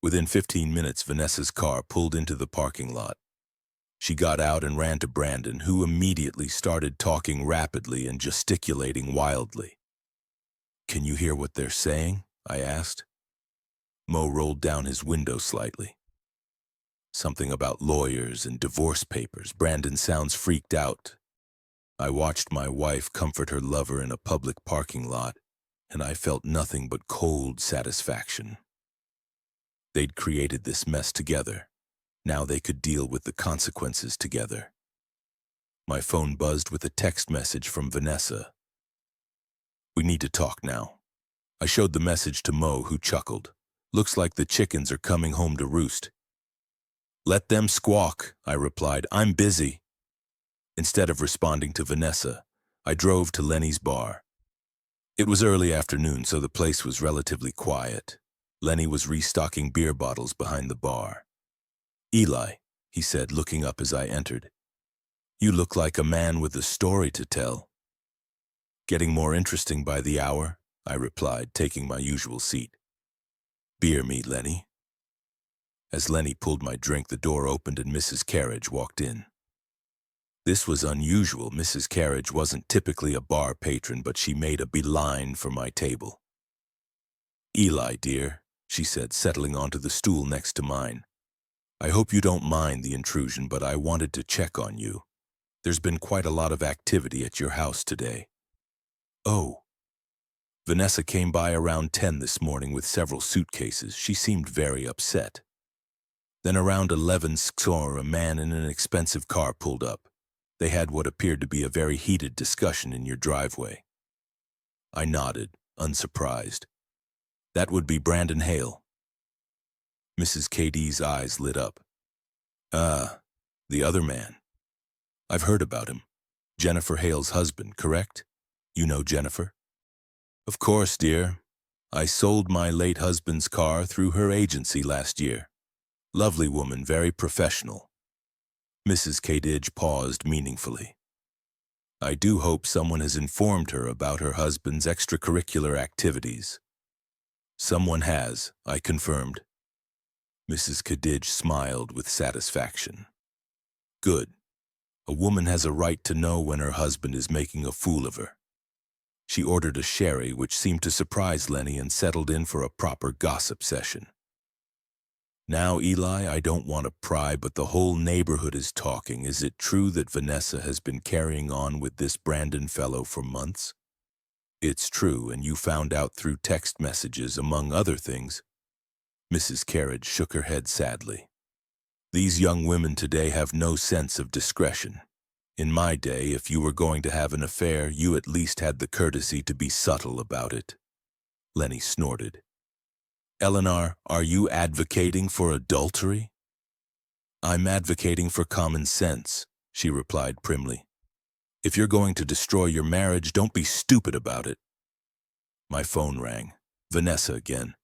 Within 15 minutes, Vanessa's car pulled into the parking lot. She got out and ran to Brandon, who immediately started talking rapidly and gesticulating wildly. Can you hear what they're saying? I asked. Mo rolled down his window slightly. Something about lawyers and divorce papers. Brandon sounds freaked out. I watched my wife comfort her lover in a public parking lot, and I felt nothing but cold satisfaction. They'd created this mess together. Now they could deal with the consequences together. My phone buzzed with a text message from Vanessa. We need to talk now. I showed the message to Mo, who chuckled. Looks like the chickens are coming home to roost. Let them squawk, I replied. I'm busy. Instead of responding to Vanessa, I drove to Lenny's bar. It was early afternoon, so the place was relatively quiet. Lenny was restocking beer bottles behind the bar. Eli, he said, looking up as I entered. You look like a man with a story to tell. Getting more interesting by the hour, I replied, taking my usual seat. Beer me, Lenny. As Lenny pulled my drink, the door opened and Mrs. Carriage walked in. This was unusual. Mrs. Carriage wasn't typically a bar patron, but she made a beeline for my table. Eli, dear, she said, settling onto the stool next to mine. I hope you don't mind the intrusion, but I wanted to check on you. There's been quite a lot of activity at your house today. Oh. Vanessa came by around 10 this morning with several suitcases. She seemed very upset. Then around 11, a man in an expensive car pulled up. They had what appeared to be a very heated discussion in your driveway. I nodded, unsurprised. That would be Brandon Hale. Mrs. KD's eyes lit up. The other man. I've heard about him. Jennifer Hale's husband, correct? You know Jennifer? Of course, dear. I sold my late husband's car through her agency last year. Lovely woman, very professional. Mrs. Kadidge paused meaningfully. I do hope someone has informed her about her husband's extracurricular activities. Someone has, I confirmed. Mrs. Kadidge smiled with satisfaction. Good. A woman has a right to know when her husband is making a fool of her. She ordered a sherry, which seemed to surprise Lenny, and settled in for a proper gossip session. Now, Eli, I don't want to pry, but the whole neighborhood is talking. Is it true that Vanessa has been carrying on with this Brandon fellow for months? It's true, and you found out through text messages, among other things. Mrs. Carriage shook her head sadly. These young women today have no sense of discretion. In my day, if you were going to have an affair, you at least had the courtesy to be subtle about it. Lenny snorted. Eleanor, are you advocating for adultery? I'm advocating for common sense, she replied primly. If you're going to destroy your marriage, don't be stupid about it. My phone rang. Vanessa again.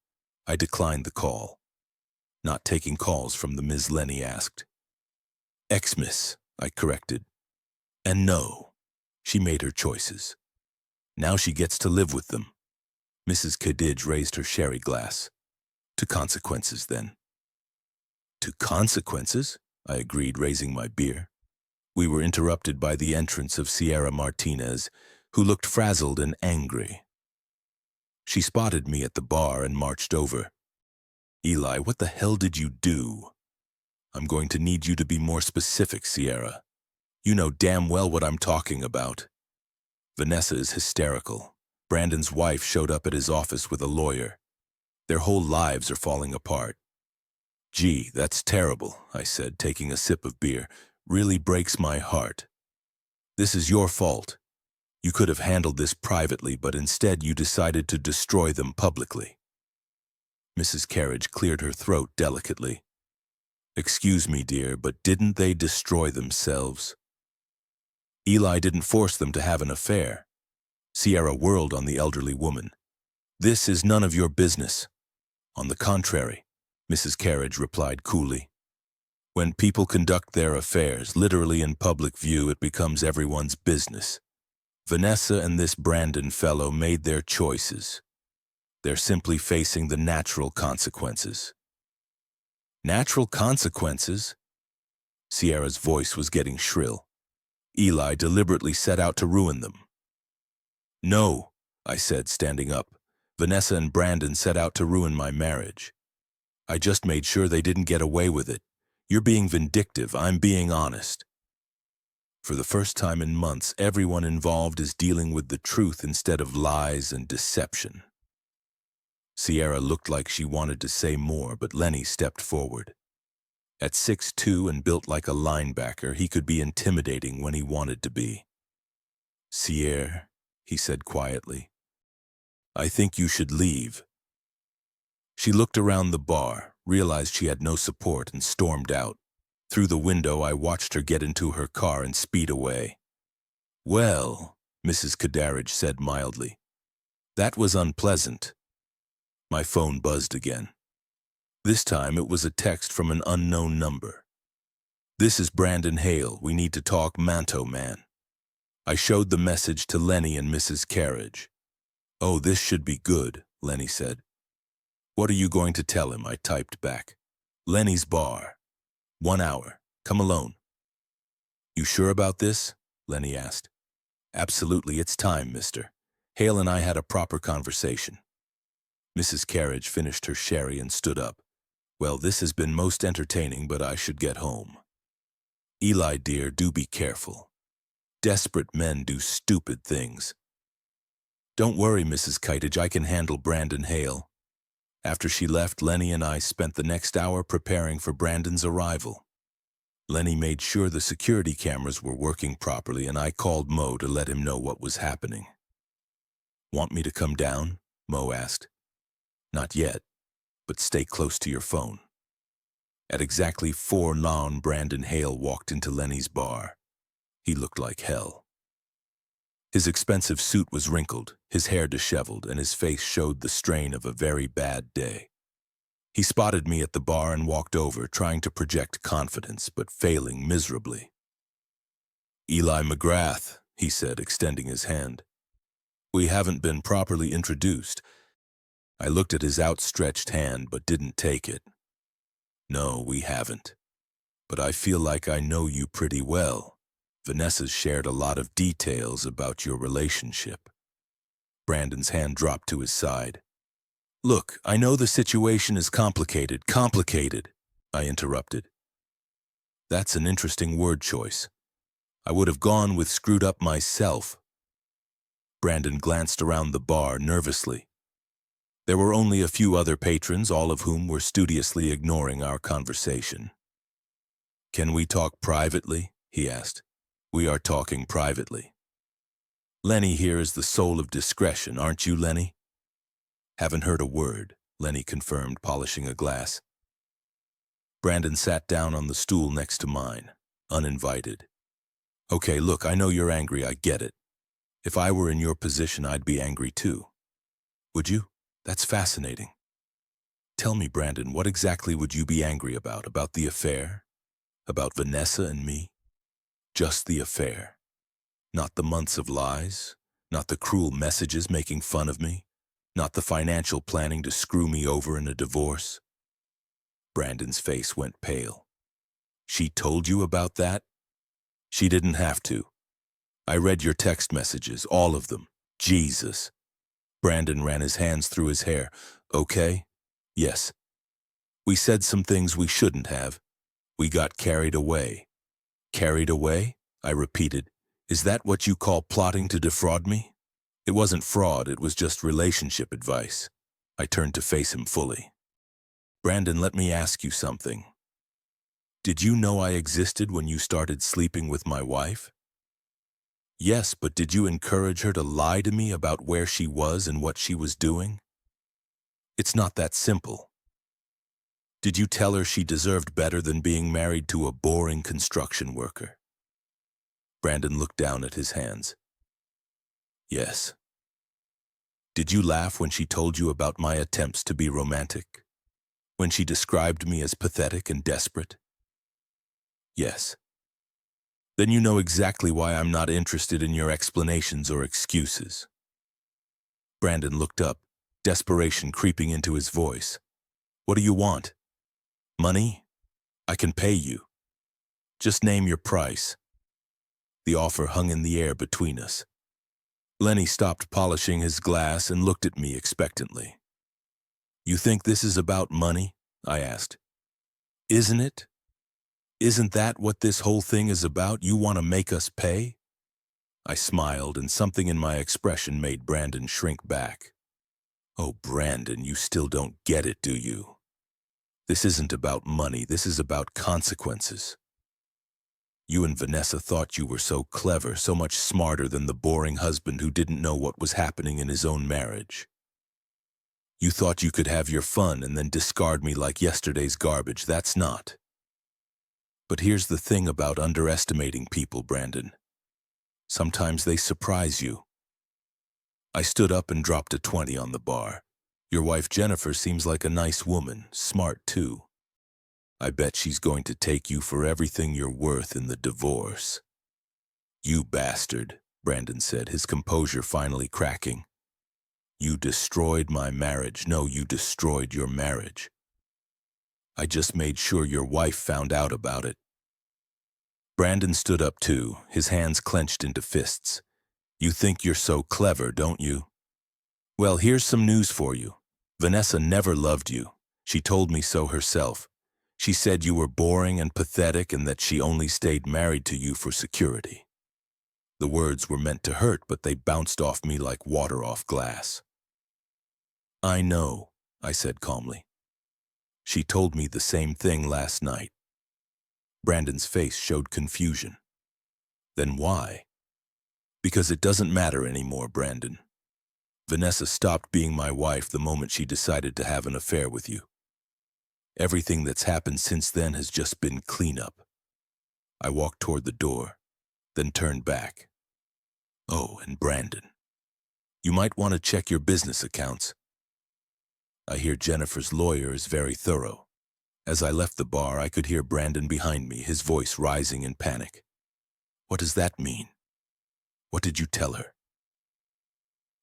I declined the call. Not taking calls from the Ms. Lenny asked. Ex-miss, I corrected. And no, she made her choices. Now she gets to live with them. Mrs. Kadidge raised her sherry glass. To consequences, then. To consequences? I agreed, raising my beer. We were interrupted by the entrance of Sierra Martinez, who looked frazzled and angry. She spotted me at the bar and marched over. Eli, what the hell did you do? I'm going to need you to be more specific, Sierra. You know damn well what I'm talking about. Vanessa is hysterical. Brandon's wife showed up at his office with a lawyer. Their whole lives are falling apart. Gee, that's terrible, I said, taking a sip of beer. Really breaks my heart. This is your fault. You could have handled this privately, but instead you decided to destroy them publicly. Mrs. Carriage cleared her throat delicately. Excuse me, dear, but didn't they destroy themselves? Eli didn't force them to have an affair. Sierra whirled on the elderly woman. This is none of your business. On the contrary, Mrs. Carriage replied coolly. When people conduct their affairs, literally in public view, it becomes everyone's business. Vanessa and this Brandon fellow made their choices. They're simply facing the natural consequences. Natural consequences? Sierra's voice was getting shrill. Eli deliberately set out to ruin them. No, I said, standing up. Vanessa and Brandon set out to ruin my marriage. I just made sure they didn't get away with it. You're being vindictive, I'm being honest. For the first time in months, everyone involved is dealing with the truth instead of lies and deception. Sierra looked like she wanted to say more, but Lenny stepped forward. At 6'2" and built like a linebacker, he could be intimidating when he wanted to be. Sierra, he said quietly, I think you should leave. She looked around the bar, realized she had no support, and stormed out. Through the window, I watched her get into her car and speed away. Well, Mrs. Kadaridge said mildly, that was unpleasant. My phone buzzed again. This time it was a text from an unknown number. This is Brandon Hale. We need to talk, Manto Man. I showed the message to Lenny and Mrs. Carriage. Oh, this should be good, Lenny said. What are you going to tell him? I typed back. Lenny's bar. 1 hour. Come alone. You sure about this? Lenny asked. Absolutely, it's time, mister. Hale and I had a proper conversation. Mrs. Carriage finished her sherry and stood up. Well, this has been most entertaining, but I should get home. Eli, dear, do be careful. Desperate men do stupid things. Don't worry, Mrs. Kitage, I can handle Brandon Hale. After she left, Lenny and I spent the next hour preparing for Brandon's arrival. Lenny made sure the security cameras were working properly, and I called Mo to let him know what was happening. Want me to come down? Mo asked. Not yet, but stay close to your phone. At exactly 4:00, Brandon Hale walked into Lenny's bar. He looked like hell. His expensive suit was wrinkled, his hair disheveled, and his face showed the strain of a very bad day. He spotted me at the bar and walked over, trying to project confidence, but failing miserably. Eli McGrath, he said, extending his hand. We haven't been properly introduced. I looked at his outstretched hand, but didn't take it. No, we haven't. But I feel like I know you pretty well. Vanessa's shared a lot of details about your relationship. Brandon's hand dropped to his side. Look, I know the situation is complicated, I interrupted. That's an interesting word choice. I would have gone with screwed up myself. Brandon glanced around the bar nervously. There were only a few other patrons, all of whom were studiously ignoring our conversation. Can we talk privately? He asked. We are talking privately. Lenny here is the soul of discretion, aren't you, Lenny? Haven't heard a word, Lenny confirmed, polishing a glass. Brandon sat down on the stool next to mine, uninvited. Okay, look, I know you're angry, I get it. If I were in your position, I'd be angry too. Would you? That's fascinating. Tell me, Brandon, what exactly would you be angry about? About the affair? About Vanessa and me? Just the affair. Not the months of lies, not the cruel messages making fun of me, not the financial planning to screw me over in a divorce. Brandon's face went pale. She told you about that? She didn't have to. I read your text messages, all of them. Jesus. Brandon ran his hands through his hair. Okay? Yes. We said some things we shouldn't have. We got carried away. Carried away? I repeated. Is that what you call plotting to defraud me? It wasn't fraud, it was just relationship advice. I turned to face him fully. Brandon, let me ask you something. Did you know I existed when you started sleeping with my wife? Yes, but did you encourage her to lie to me about where she was and what she was doing? It's not that simple. Did you tell her she deserved better than being married to a boring construction worker? Brandon looked down at his hands. Yes. Did you laugh when she told you about my attempts to be romantic? When she described me as pathetic and desperate? Yes. Then you know exactly why I'm not interested in your explanations or excuses. Brandon looked up, desperation creeping into his voice. What do you want? Money? I can pay you. Just name your price. The offer hung in the air between us. Lenny stopped polishing his glass and looked at me expectantly. "You think this is about money?" I asked. "Isn't it? Isn't that what this whole thing is about? You want to make us pay?" I smiled, and something in my expression made Brandon shrink back. "Oh, Brandon, you still don't get it, do you? This isn't about money, this is about consequences. You and Vanessa thought you were so clever, so much smarter than the boring husband who didn't know what was happening in his own marriage. You thought you could have your fun and then discard me like yesterday's garbage. That's not. But here's the thing about underestimating people, Brandon. Sometimes they surprise you." I stood up and dropped a 20 on the bar. "Your wife Jennifer seems like a nice woman, smart too. I bet she's going to take you for everything you're worth in the divorce." "You bastard," Brandon said, his composure finally cracking. "You destroyed my marriage. No, you destroyed your marriage. I just made sure your wife found out about it." Brandon stood up too, his hands clenched into fists. "You think you're so clever, don't you? Well, here's some news for you. Vanessa never loved you. She told me so herself. She said you were boring and pathetic and that she only stayed married to you for security." The words were meant to hurt, but they bounced off me like water off glass. "I know," I said calmly. "She told me the same thing last night." Brandon's face showed confusion. "Then why?" "Because it doesn't matter anymore, Brandon. Vanessa stopped being my wife the moment she decided to have an affair with you. Everything that's happened since then has just been cleanup." I walked toward the door, then turned back. "Oh, and Brandon, you might want to check your business accounts. I hear Jennifer's lawyer is very thorough." As I left the bar, I could hear Brandon behind me, his voice rising in panic. "What does that mean? What did you tell her?"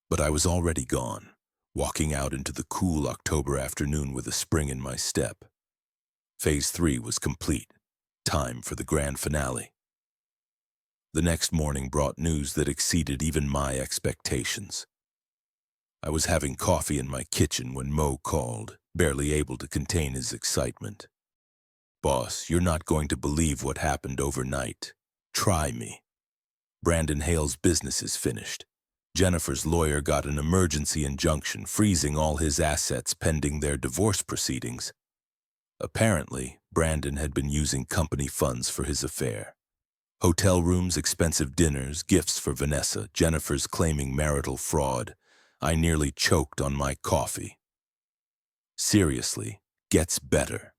But I was already gone, walking out into the cool October afternoon with a spring in my step. Phase 3 was complete. Time for the grand finale. The next morning brought news that exceeded even my expectations. I was having coffee in my kitchen when Mo called, barely able to contain his excitement. "Boss, you're not going to believe what happened overnight. Try me. Brandon Hale's business is finished. Jennifer's lawyer got an emergency injunction freezing all his assets pending their divorce proceedings. Apparently, Brandon had been using company funds for his affair. Hotel rooms, expensive dinners, gifts for Vanessa, Jennifer's claiming marital fraud. I nearly choked on my coffee. Seriously, gets better.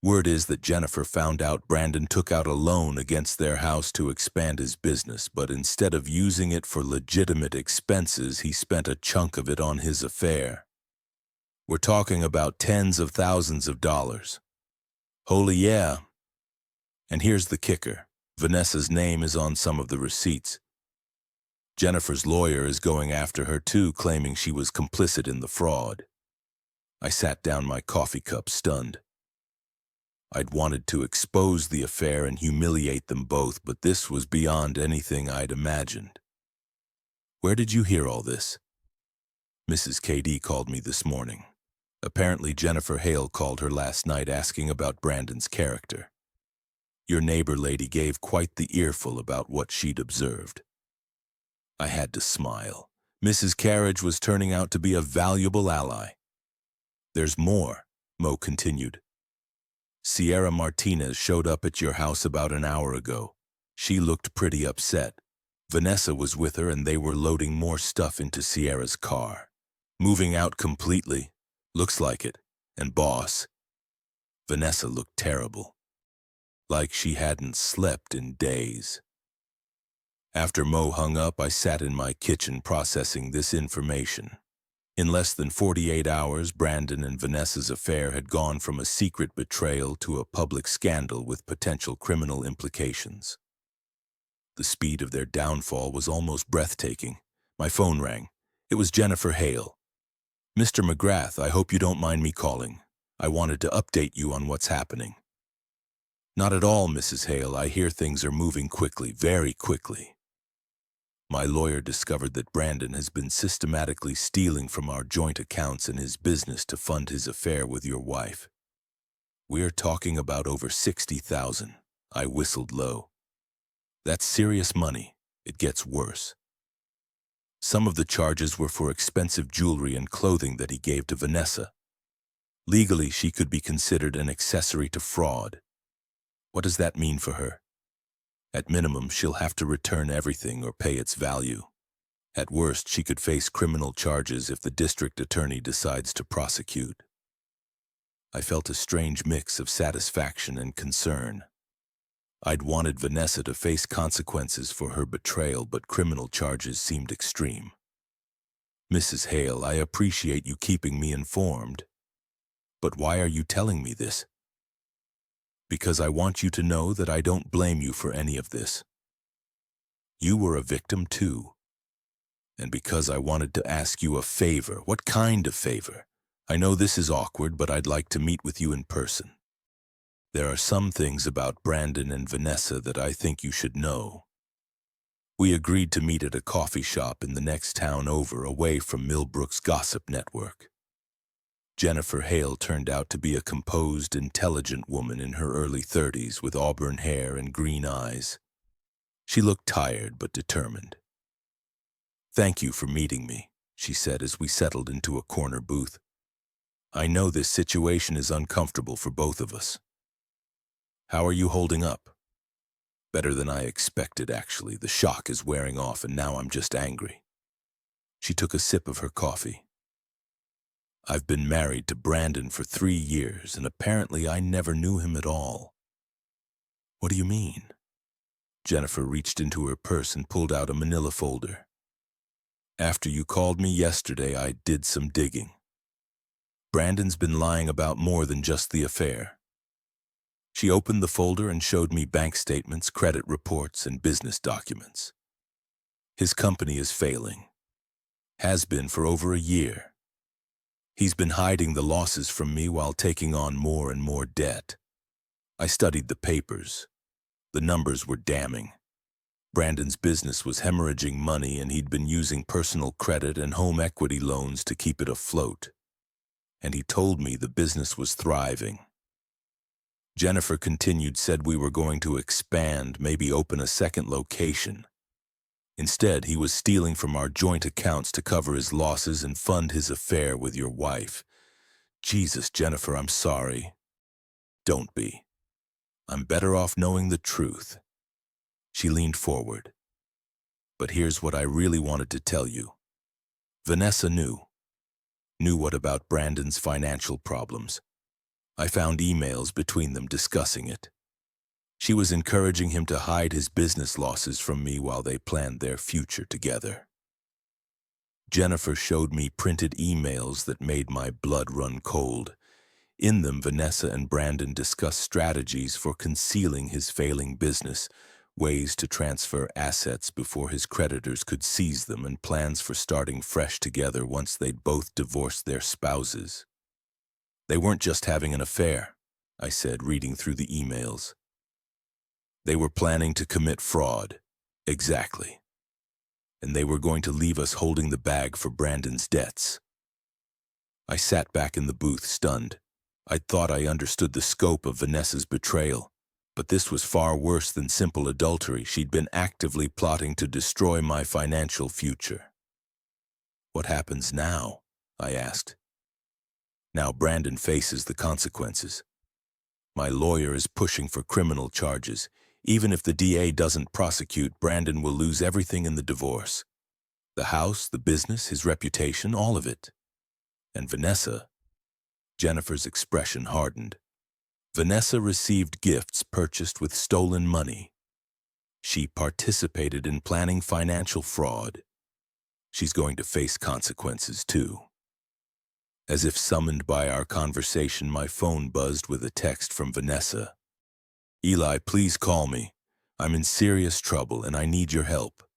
Word is that Jennifer found out Brandon took out a loan against their house to expand his business, but instead of using it for legitimate expenses, he spent a chunk of it on his affair. We're talking about tens of thousands of dollars. Holy yeah. And here's the kicker. Vanessa's name is on some of the receipts. Jennifer's lawyer is going after her too, claiming she was complicit in the fraud." I sat down my coffee cup, stunned. I'd wanted to expose the affair and humiliate them both, but this was beyond anything I'd imagined. "Where did you hear all this?" "Mrs. KD called me this morning. Apparently Jennifer Hale called her last night asking about Brandon's character. Your neighbor lady gave quite the earful about what she'd observed." I had to smile. Mrs. Carriage was turning out to be a valuable ally. "There's more," Mo continued. "Sierra Martinez showed up at your house about an hour ago. She looked pretty upset. Vanessa was with her and they were loading more stuff into Sierra's car. Moving out completely. Looks like it. And boss, Vanessa looked terrible. Like she hadn't slept in days." After Mo hung up, I sat in my kitchen processing this information. In less than 48 hours, Brandon and Vanessa's affair had gone from a secret betrayal to a public scandal with potential criminal implications. The speed of their downfall was almost breathtaking. My phone rang. It was Jennifer Hale. "Mr. McGrath, I hope you don't mind me calling. I wanted to update you on what's happening." "Not at all, Mrs. Hale. I hear things are moving quickly, very quickly." My lawyer discovered that Brandon has been systematically stealing from our joint accounts in his business to fund his affair with your wife. We're talking about over 60,000. I whistled low. That's serious money. It gets worse. Some of the charges were for expensive jewelry and clothing that he gave to Vanessa. Legally, she could be considered an accessory to fraud. What does that mean for her? At minimum, she'll have to return everything or pay its value. At worst, she could face criminal charges if the district attorney decides to prosecute. I felt a strange mix of satisfaction and concern. I'd wanted Vanessa to face consequences for her betrayal, but criminal charges seemed extreme. Mrs. Hale, I appreciate you keeping me informed. But why are you telling me this? Because I want you to know that I don't blame you for any of this. You were a victim too. And because I wanted to ask you a favor. What kind of favor? I know this is awkward, but I'd like to meet with you in person. There are some things about Brandon and Vanessa that I think you should know. We agreed to meet at a coffee shop in the next town over, away from Millbrook's gossip network. Jennifer Hale turned out to be a composed, intelligent woman in her early 30s with auburn hair and green eyes. She looked tired but determined. "Thank you for meeting me," she said as we settled into a corner booth. "I know this situation is uncomfortable for both of us. How are you holding up?" "Better than I expected, actually. The shock is wearing off and now I'm just angry." She took a sip of her coffee. "I've been married to Brandon for 3 years, and apparently I never knew him at all." "What do you mean?" Jennifer reached into her purse and pulled out a manila folder. "After you called me yesterday, I did some digging. Brandon's been lying about more than just the affair." She opened the folder and showed me bank statements, credit reports, and business documents. "His company is failing. Has been for over a year. He's been hiding the losses from me while taking on more and more debt. I studied the papers. The numbers were damning. Brandon's business was hemorrhaging money, and he'd been using personal credit and home equity loans to keep it afloat. And he told me the business was thriving." Jennifer continued, "Said we were going to expand, maybe open a second location. Instead, he was stealing from our joint accounts to cover his losses and fund his affair with your wife." "Jesus, Jennifer, I'm sorry." "Don't be. I'm better off knowing the truth." She leaned forward. "But here's what I really wanted to tell you. Vanessa knew what about Brandon's financial problems. I found emails between them discussing it. She was encouraging him to hide his business losses from me while they planned their future together." Jennifer showed me printed emails that made my blood run cold. In them, Vanessa and Brandon discussed strategies for concealing his failing business, ways to transfer assets before his creditors could seize them, and plans for starting fresh together once they'd both divorced their spouses. "They weren't just having an affair," I said, reading through the emails. "They were planning to commit fraud." "Exactly. And they were going to leave us holding the bag for Brandon's debts." I sat back in the booth, stunned. I thought I understood the scope of Vanessa's betrayal, but this was far worse than simple adultery. She'd been actively plotting to destroy my financial future. "What happens now?" I asked. "Now Brandon faces the consequences. My lawyer is pushing for criminal charges. Even if the DA doesn't prosecute, Brandon will lose everything in the divorce. The house, the business, his reputation, all of it. And Vanessa," Jennifer's expression hardened, "Vanessa received gifts purchased with stolen money. She participated in planning financial fraud. She's going to face consequences too." As if summoned by our conversation, my phone buzzed with a text from Vanessa. "Eli, please call me. I'm in serious trouble and I need your help."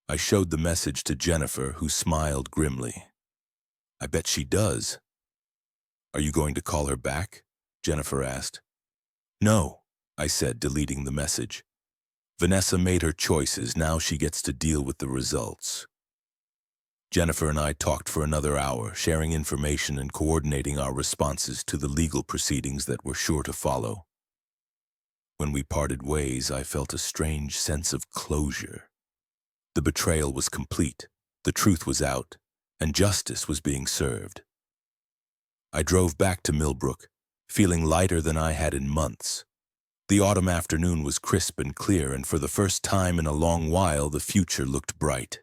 I showed the message to Jennifer, who smiled grimly. "I bet she does." "Are you going to call her back?" Jennifer asked. "No," I said, deleting the message. Vanessa made her choices, now she gets to deal with the results. Jennifer and I talked for another hour, sharing information and coordinating our responses to the legal proceedings that were sure to follow. When we parted ways, I felt a strange sense of closure. The betrayal was complete, the truth was out, and justice was being served. I drove back to Millbrook, feeling lighter than I had in months. The autumn afternoon was crisp and clear, and for the first time in a long while, the future looked bright.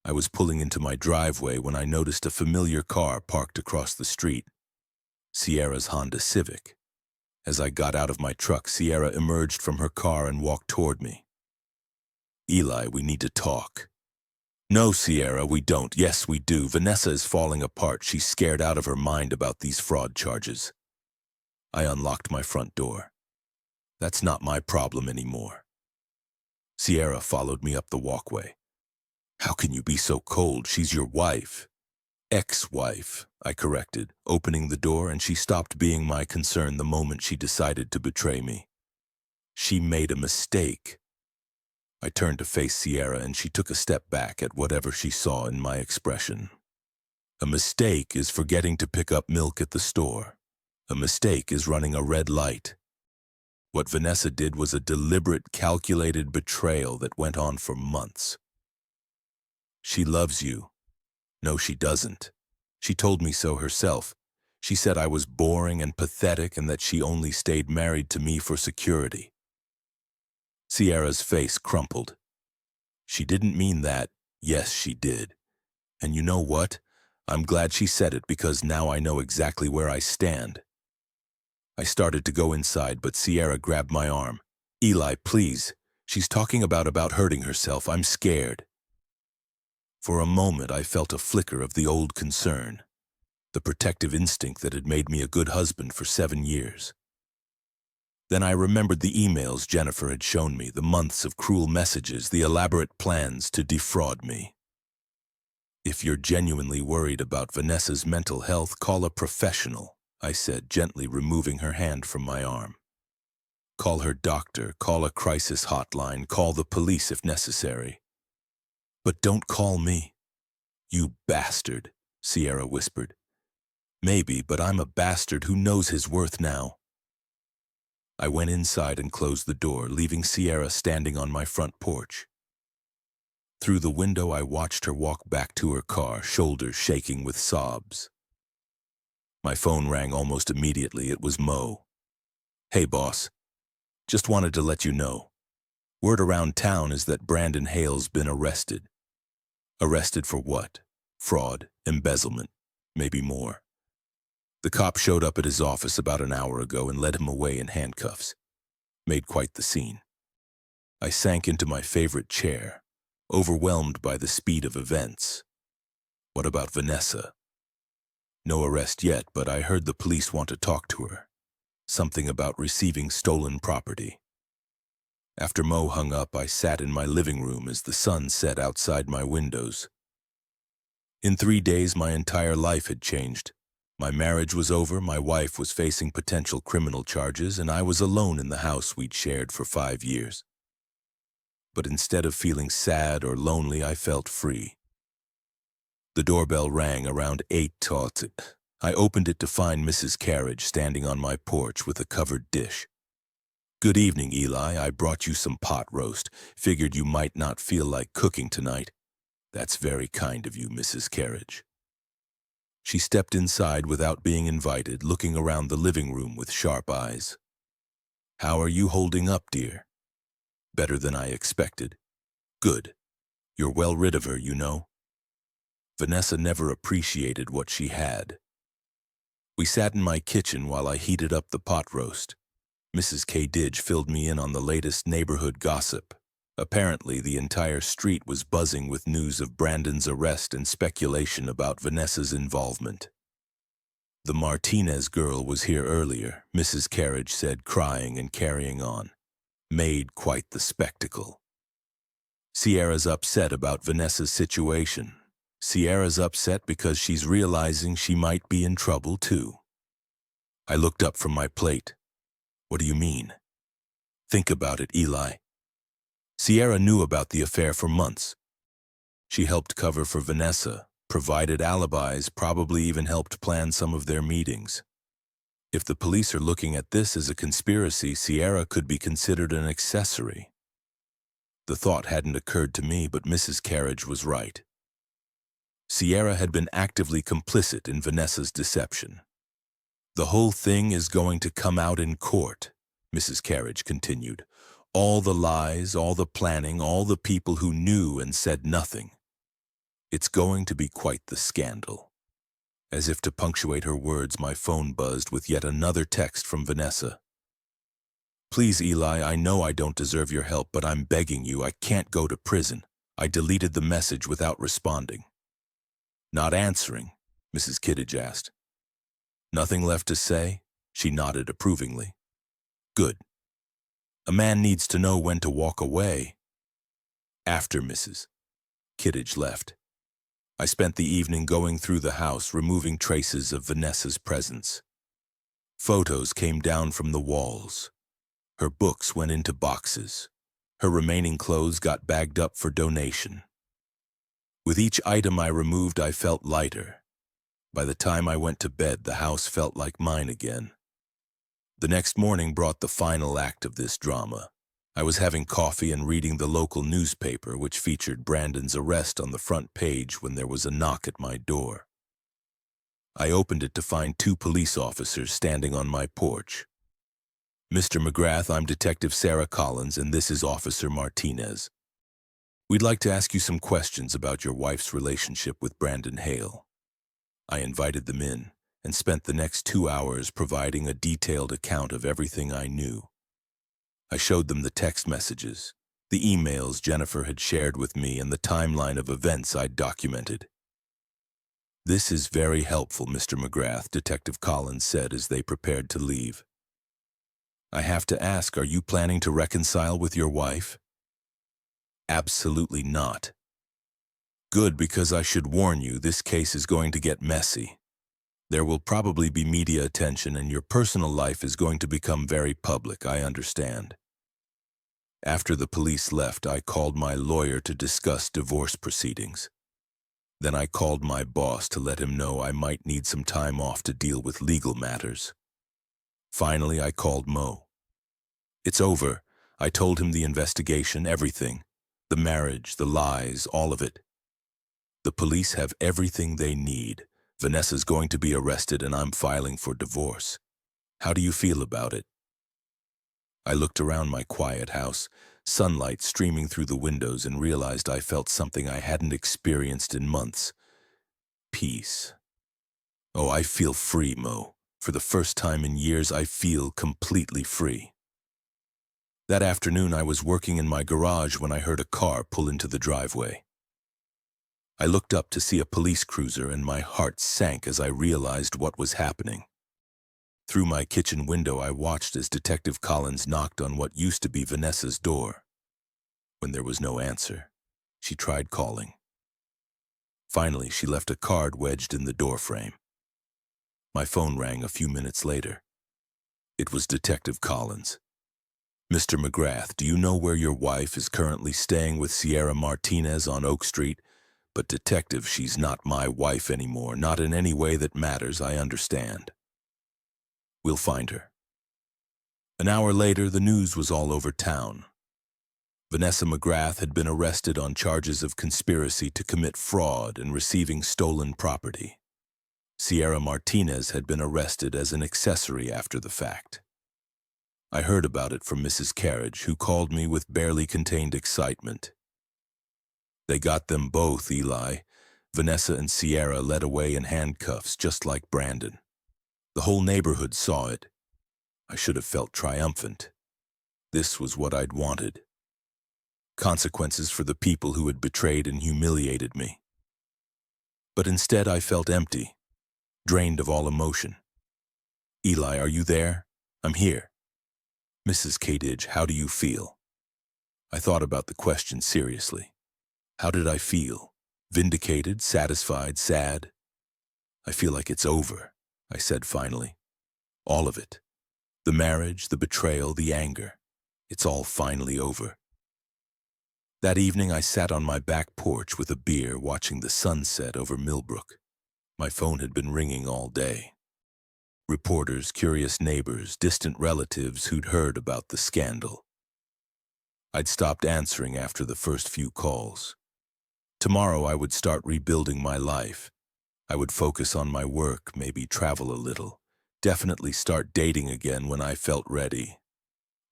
I was pulling into my driveway when I noticed a familiar car parked across the street. Sierra's Honda Civic. As I got out of my truck, Sierra emerged from her car and walked toward me. "Eli, we need to talk." "No, Sierra, we don't." "Yes, we do. Vanessa is falling apart. She's scared out of her mind about these fraud charges." I unlocked my front door. "That's not my problem anymore." Sierra followed me up the walkway. "How can you be so cold? She's your wife." "Ex-wife," I corrected, opening the door, and she stopped being my concern the moment she decided to betray me. "She made a mistake." I turned to face Sierra, and she took a step back at whatever she saw in my expression. "A mistake is forgetting to pick up milk at the store. A mistake is running a red light. What Vanessa did was a deliberate, calculated betrayal that went on for months." "She loves you." "No, she doesn't. She told me so herself. She said I was boring and pathetic and that she only stayed married to me for security." Sierra's face crumpled. "She didn't mean that." "Yes, she did. And you know what? I'm glad she said it, because now I know exactly where I stand." I started to go inside, but Sierra grabbed my arm. "Eli, please. She's talking about hurting herself. I'm scared." For a moment, I felt a flicker of the old concern, the protective instinct that had made me a good husband for 7 years. Then I remembered the emails Jennifer had shown me, the months of cruel messages, the elaborate plans to defraud me. "If you're genuinely worried about Vanessa's mental health, call a professional," I said, gently removing her hand from my arm. "Call her doctor, call a crisis hotline, call the police if necessary. But don't call me." "You bastard," Sierra whispered. "Maybe, but I'm a bastard who knows his worth now." I went inside and closed the door, leaving Sierra standing on my front porch. Through the window, I watched her walk back to her car, shoulders shaking with sobs. My phone rang almost immediately. It was Mo. "Hey, boss. Just wanted to let you know. Word around town is that Brandon Hale's been arrested." "Arrested for what?" "Fraud, embezzlement, maybe more. The cop showed up at his office about an hour ago and led him away in handcuffs. Made quite the scene." I sank into my favorite chair, overwhelmed by the speed of events. "What about Vanessa?" "No arrest yet, but I heard the police want to talk to her. Something about receiving stolen property." After Mo hung up, I sat in my living room as the sun set outside my windows. In 3 days, my entire life had changed. My marriage was over, my wife was facing potential criminal charges, and I was alone in the house we'd shared for 5 years. But instead of feeling sad or lonely, I felt free. The doorbell rang around 8:00. I opened it to find Mrs. Carriage standing on my porch with a covered dish. "Good evening, Eli. I brought you some pot roast. Figured you might not feel like cooking tonight." "That's very kind of you, Mrs. Carriage." She stepped inside without being invited, looking around the living room with sharp eyes. "How are you holding up, dear?" "Better than I expected." "Good. You're well rid of her, you know." Vanessa never appreciated what she had. We sat in my kitchen while I heated up the pot roast. Mrs. K. Didge filled me in on the latest neighborhood gossip. Apparently, the entire street was buzzing with news of Brandon's arrest and speculation about Vanessa's involvement. "The Martinez girl was here earlier," Mrs. Carriage said, crying and carrying on. "Made quite the spectacle. Sierra's upset about Vanessa's situation. Sierra's upset because she's realizing she might be in trouble too." I looked up from my plate. "What do you mean?" "Think about it, Eli. Sierra knew about the affair for months. She helped cover for Vanessa, provided alibis, probably even helped plan some of their meetings. If the police are looking at this as a conspiracy, Sierra could be considered an accessory. The thought hadn't occurred to me, but Mrs. Carriage was right. Sierra had been actively complicit in Vanessa's deception. "The whole thing is going to come out in court," Mrs. Carriage continued. "All the lies, all the planning, all the people who knew and said nothing. It's going to be quite the scandal." As if to punctuate her words, my phone buzzed with yet another text from Vanessa. "Please, Eli, I know I don't deserve your help, but I'm begging you, I can't go to prison." I deleted the message without responding. "Not answering?" Mrs. Kittredge asked. "Nothing left to say?" She nodded approvingly. "Good. A man needs to know when to walk away." After Mrs. Kittredge left, I spent the evening going through the house, removing traces of Vanessa's presence. Photos came down from the walls. Her books went into boxes. Her remaining clothes got bagged up for donation. With each item I removed, I felt lighter. By the time I went to bed, the house felt like mine again. The next morning brought the final act of this drama. I was having coffee and reading the local newspaper, which featured Brandon's arrest on the front page, when there was a knock at my door. I opened it to find 2 police officers standing on my porch. "Mr. McGrath, I'm Detective Sarah Collins, and this is Officer Martinez. We'd like to ask you some questions about your wife's relationship with Brandon Hale." I invited them in and spent the next 2 hours providing a detailed account of everything I knew. I showed them the text messages, the emails Jennifer had shared with me, and the timeline of events I'd documented. "This is very helpful, Mr. McGrath," Detective Collins said as they prepared to leave. "I have to ask, are you planning to reconcile with your wife?" "Absolutely not." "Good, because I should warn you, this case is going to get messy. There will probably be media attention, and your personal life is going to become very public, I understand." After the police left, I called my lawyer to discuss divorce proceedings. Then I called my boss to let him know I might need some time off to deal with legal matters. Finally, I called Mo. "It's over." I told him the investigation, everything. The marriage, the lies, all of it. "The police have everything they need. Vanessa's going to be arrested, and I'm filing for divorce. How do you feel about it?" I looked around my quiet house, sunlight streaming through the windows, and realized I felt something I hadn't experienced in months. Peace. "Oh, I feel free, Mo. For the first time in years, I feel completely free." That afternoon, I was working in my garage when I heard a car pull into the driveway. I looked up to see a police cruiser, and my heart sank as I realized what was happening. Through my kitchen window, I watched as Detective Collins knocked on what used to be Vanessa's door. When there was no answer, she tried calling. Finally, she left a card wedged in the doorframe. My phone rang a few minutes later. It was Detective Collins. "Mr. McGrath, do you know where your wife is currently staying with Sierra Martinez on Oak Street? But Detective, she's not my wife anymore, not in any way that matters, I understand. We'll find her." An hour later, the news was all over town. Vanessa McGrath had been arrested on charges of conspiracy to commit fraud and receiving stolen property. Sierra Martinez had been arrested as an accessory after the fact. I heard about it from Mrs. Carriage, who called me with barely contained excitement. "They got them both, Eli. Vanessa and Sierra led away in handcuffs, just like Brandon. The whole neighborhood saw it. I should have felt triumphant. This was what I'd wanted. Consequences for the people who had betrayed and humiliated me. But instead, I felt empty, drained of all emotion. Eli, are you there? I'm here. Mrs. Kittredge, how do you feel?" I thought about the question seriously. How did I feel? Vindicated, satisfied, sad? "I feel like it's over," I said finally. "All of it. The marriage, the betrayal, the anger. It's all finally over." That evening, I sat on my back porch with a beer watching the sunset over Millbrook. My phone had been ringing all day. Reporters, curious neighbors, distant relatives who'd heard about the scandal. I'd stopped answering after the first few calls. Tomorrow I would start rebuilding my life. I would focus on my work, maybe travel a little, definitely start dating again when I felt ready.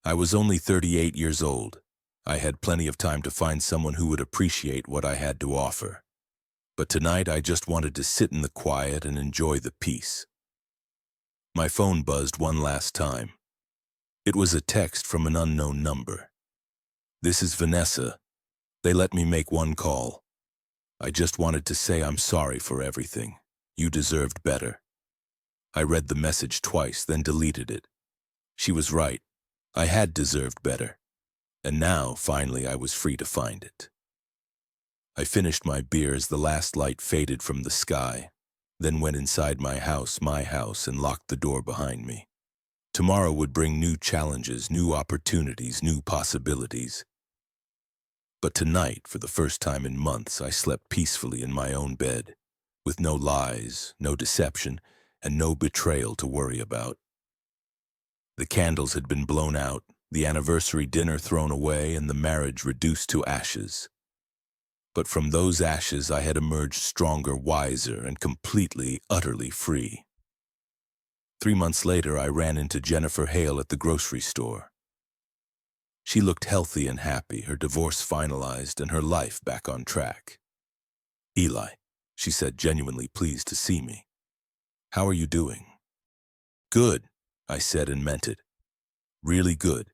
I was only 38 years old. I had plenty of time to find someone who would appreciate what I had to offer. But tonight I just wanted to sit in the quiet and enjoy the peace. My phone buzzed one last time. It was a text from an unknown number. "This is Vanessa. They let me make one call. I just wanted to say I'm sorry for everything. You deserved better." I read the message twice, then deleted it. She was right. I had deserved better. And now, finally, I was free to find it. I finished my beer as the last light faded from the sky, then went inside my house, and locked the door behind me. Tomorrow would bring new challenges, new opportunities, new possibilities. But tonight, for the first time in months, I slept peacefully in my own bed, with no lies, no deception, and no betrayal to worry about. The candles had been blown out, the anniversary dinner thrown away, and the marriage reduced to ashes. But from those ashes I had emerged stronger, wiser, and completely, utterly free. 3 months later, I ran into Jennifer Hale at the grocery store. She looked healthy and happy, her divorce finalized, and her life back on track. "Eli," she said, genuinely pleased to see me. "How are you doing?" "Good," I said and meant it. "Really good.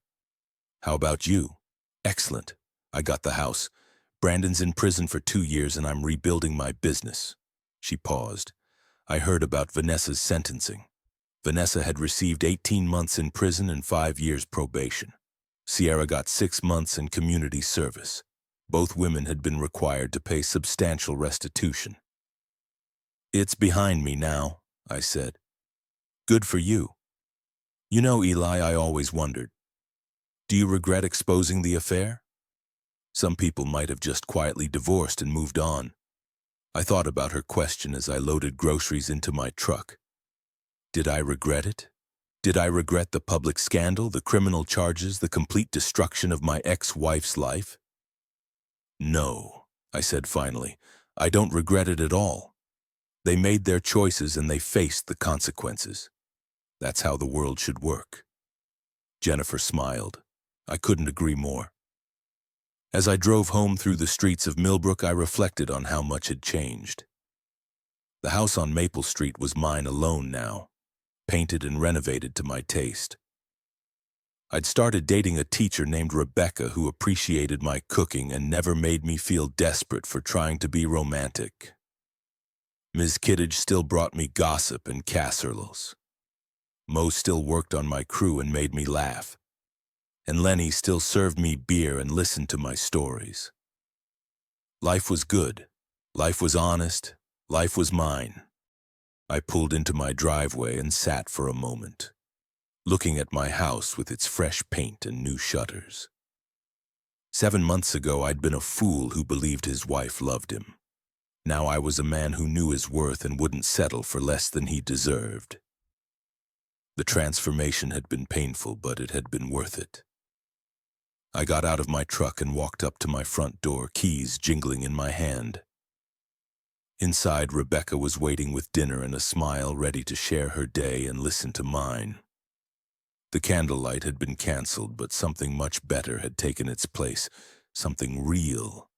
How about you?" "Excellent. I got the house. Brandon's in prison for 2 years and I'm rebuilding my business." She paused. "I heard about Vanessa's sentencing. Vanessa had received 18 months in prison and 5 years probation. Sierra got 6 months in community service. Both women had been required to pay substantial restitution." "It's behind me now," I said. "Good for you. You know, Eli, I always wondered, do you regret exposing the affair? Some people might have just quietly divorced and moved on." I thought about her question as I loaded groceries into my truck. Did I regret it? Did I regret the public scandal, the criminal charges, the complete destruction of my ex-wife's life? "No," I said finally. "I don't regret it at all. They made their choices and they faced the consequences. That's how the world should work." Jennifer smiled. I couldn't agree more. As I drove home through the streets of Millbrook, I reflected on how much had changed. The house on Maple Street was mine alone now, painted and renovated to my taste. I'd started dating a teacher named Rebecca who appreciated my cooking and never made me feel desperate for trying to be romantic. Ms. Kittredge still brought me gossip and casseroles. Mo still worked on my crew and made me laugh. And Lenny still served me beer and listened to my stories. Life was good. Life was honest. Life was mine. I pulled into my driveway and sat for a moment, looking at my house with its fresh paint and new shutters. 7 months ago, I'd been a fool who believed his wife loved him. Now I was a man who knew his worth and wouldn't settle for less than he deserved. The transformation had been painful, but it had been worth it. I got out of my truck and walked up to my front door, keys jingling in my hand. Inside, Rebecca was waiting with dinner and a smile, ready to share her day and listen to mine. The candlelight had been canceled, but something much better had taken its place, something real,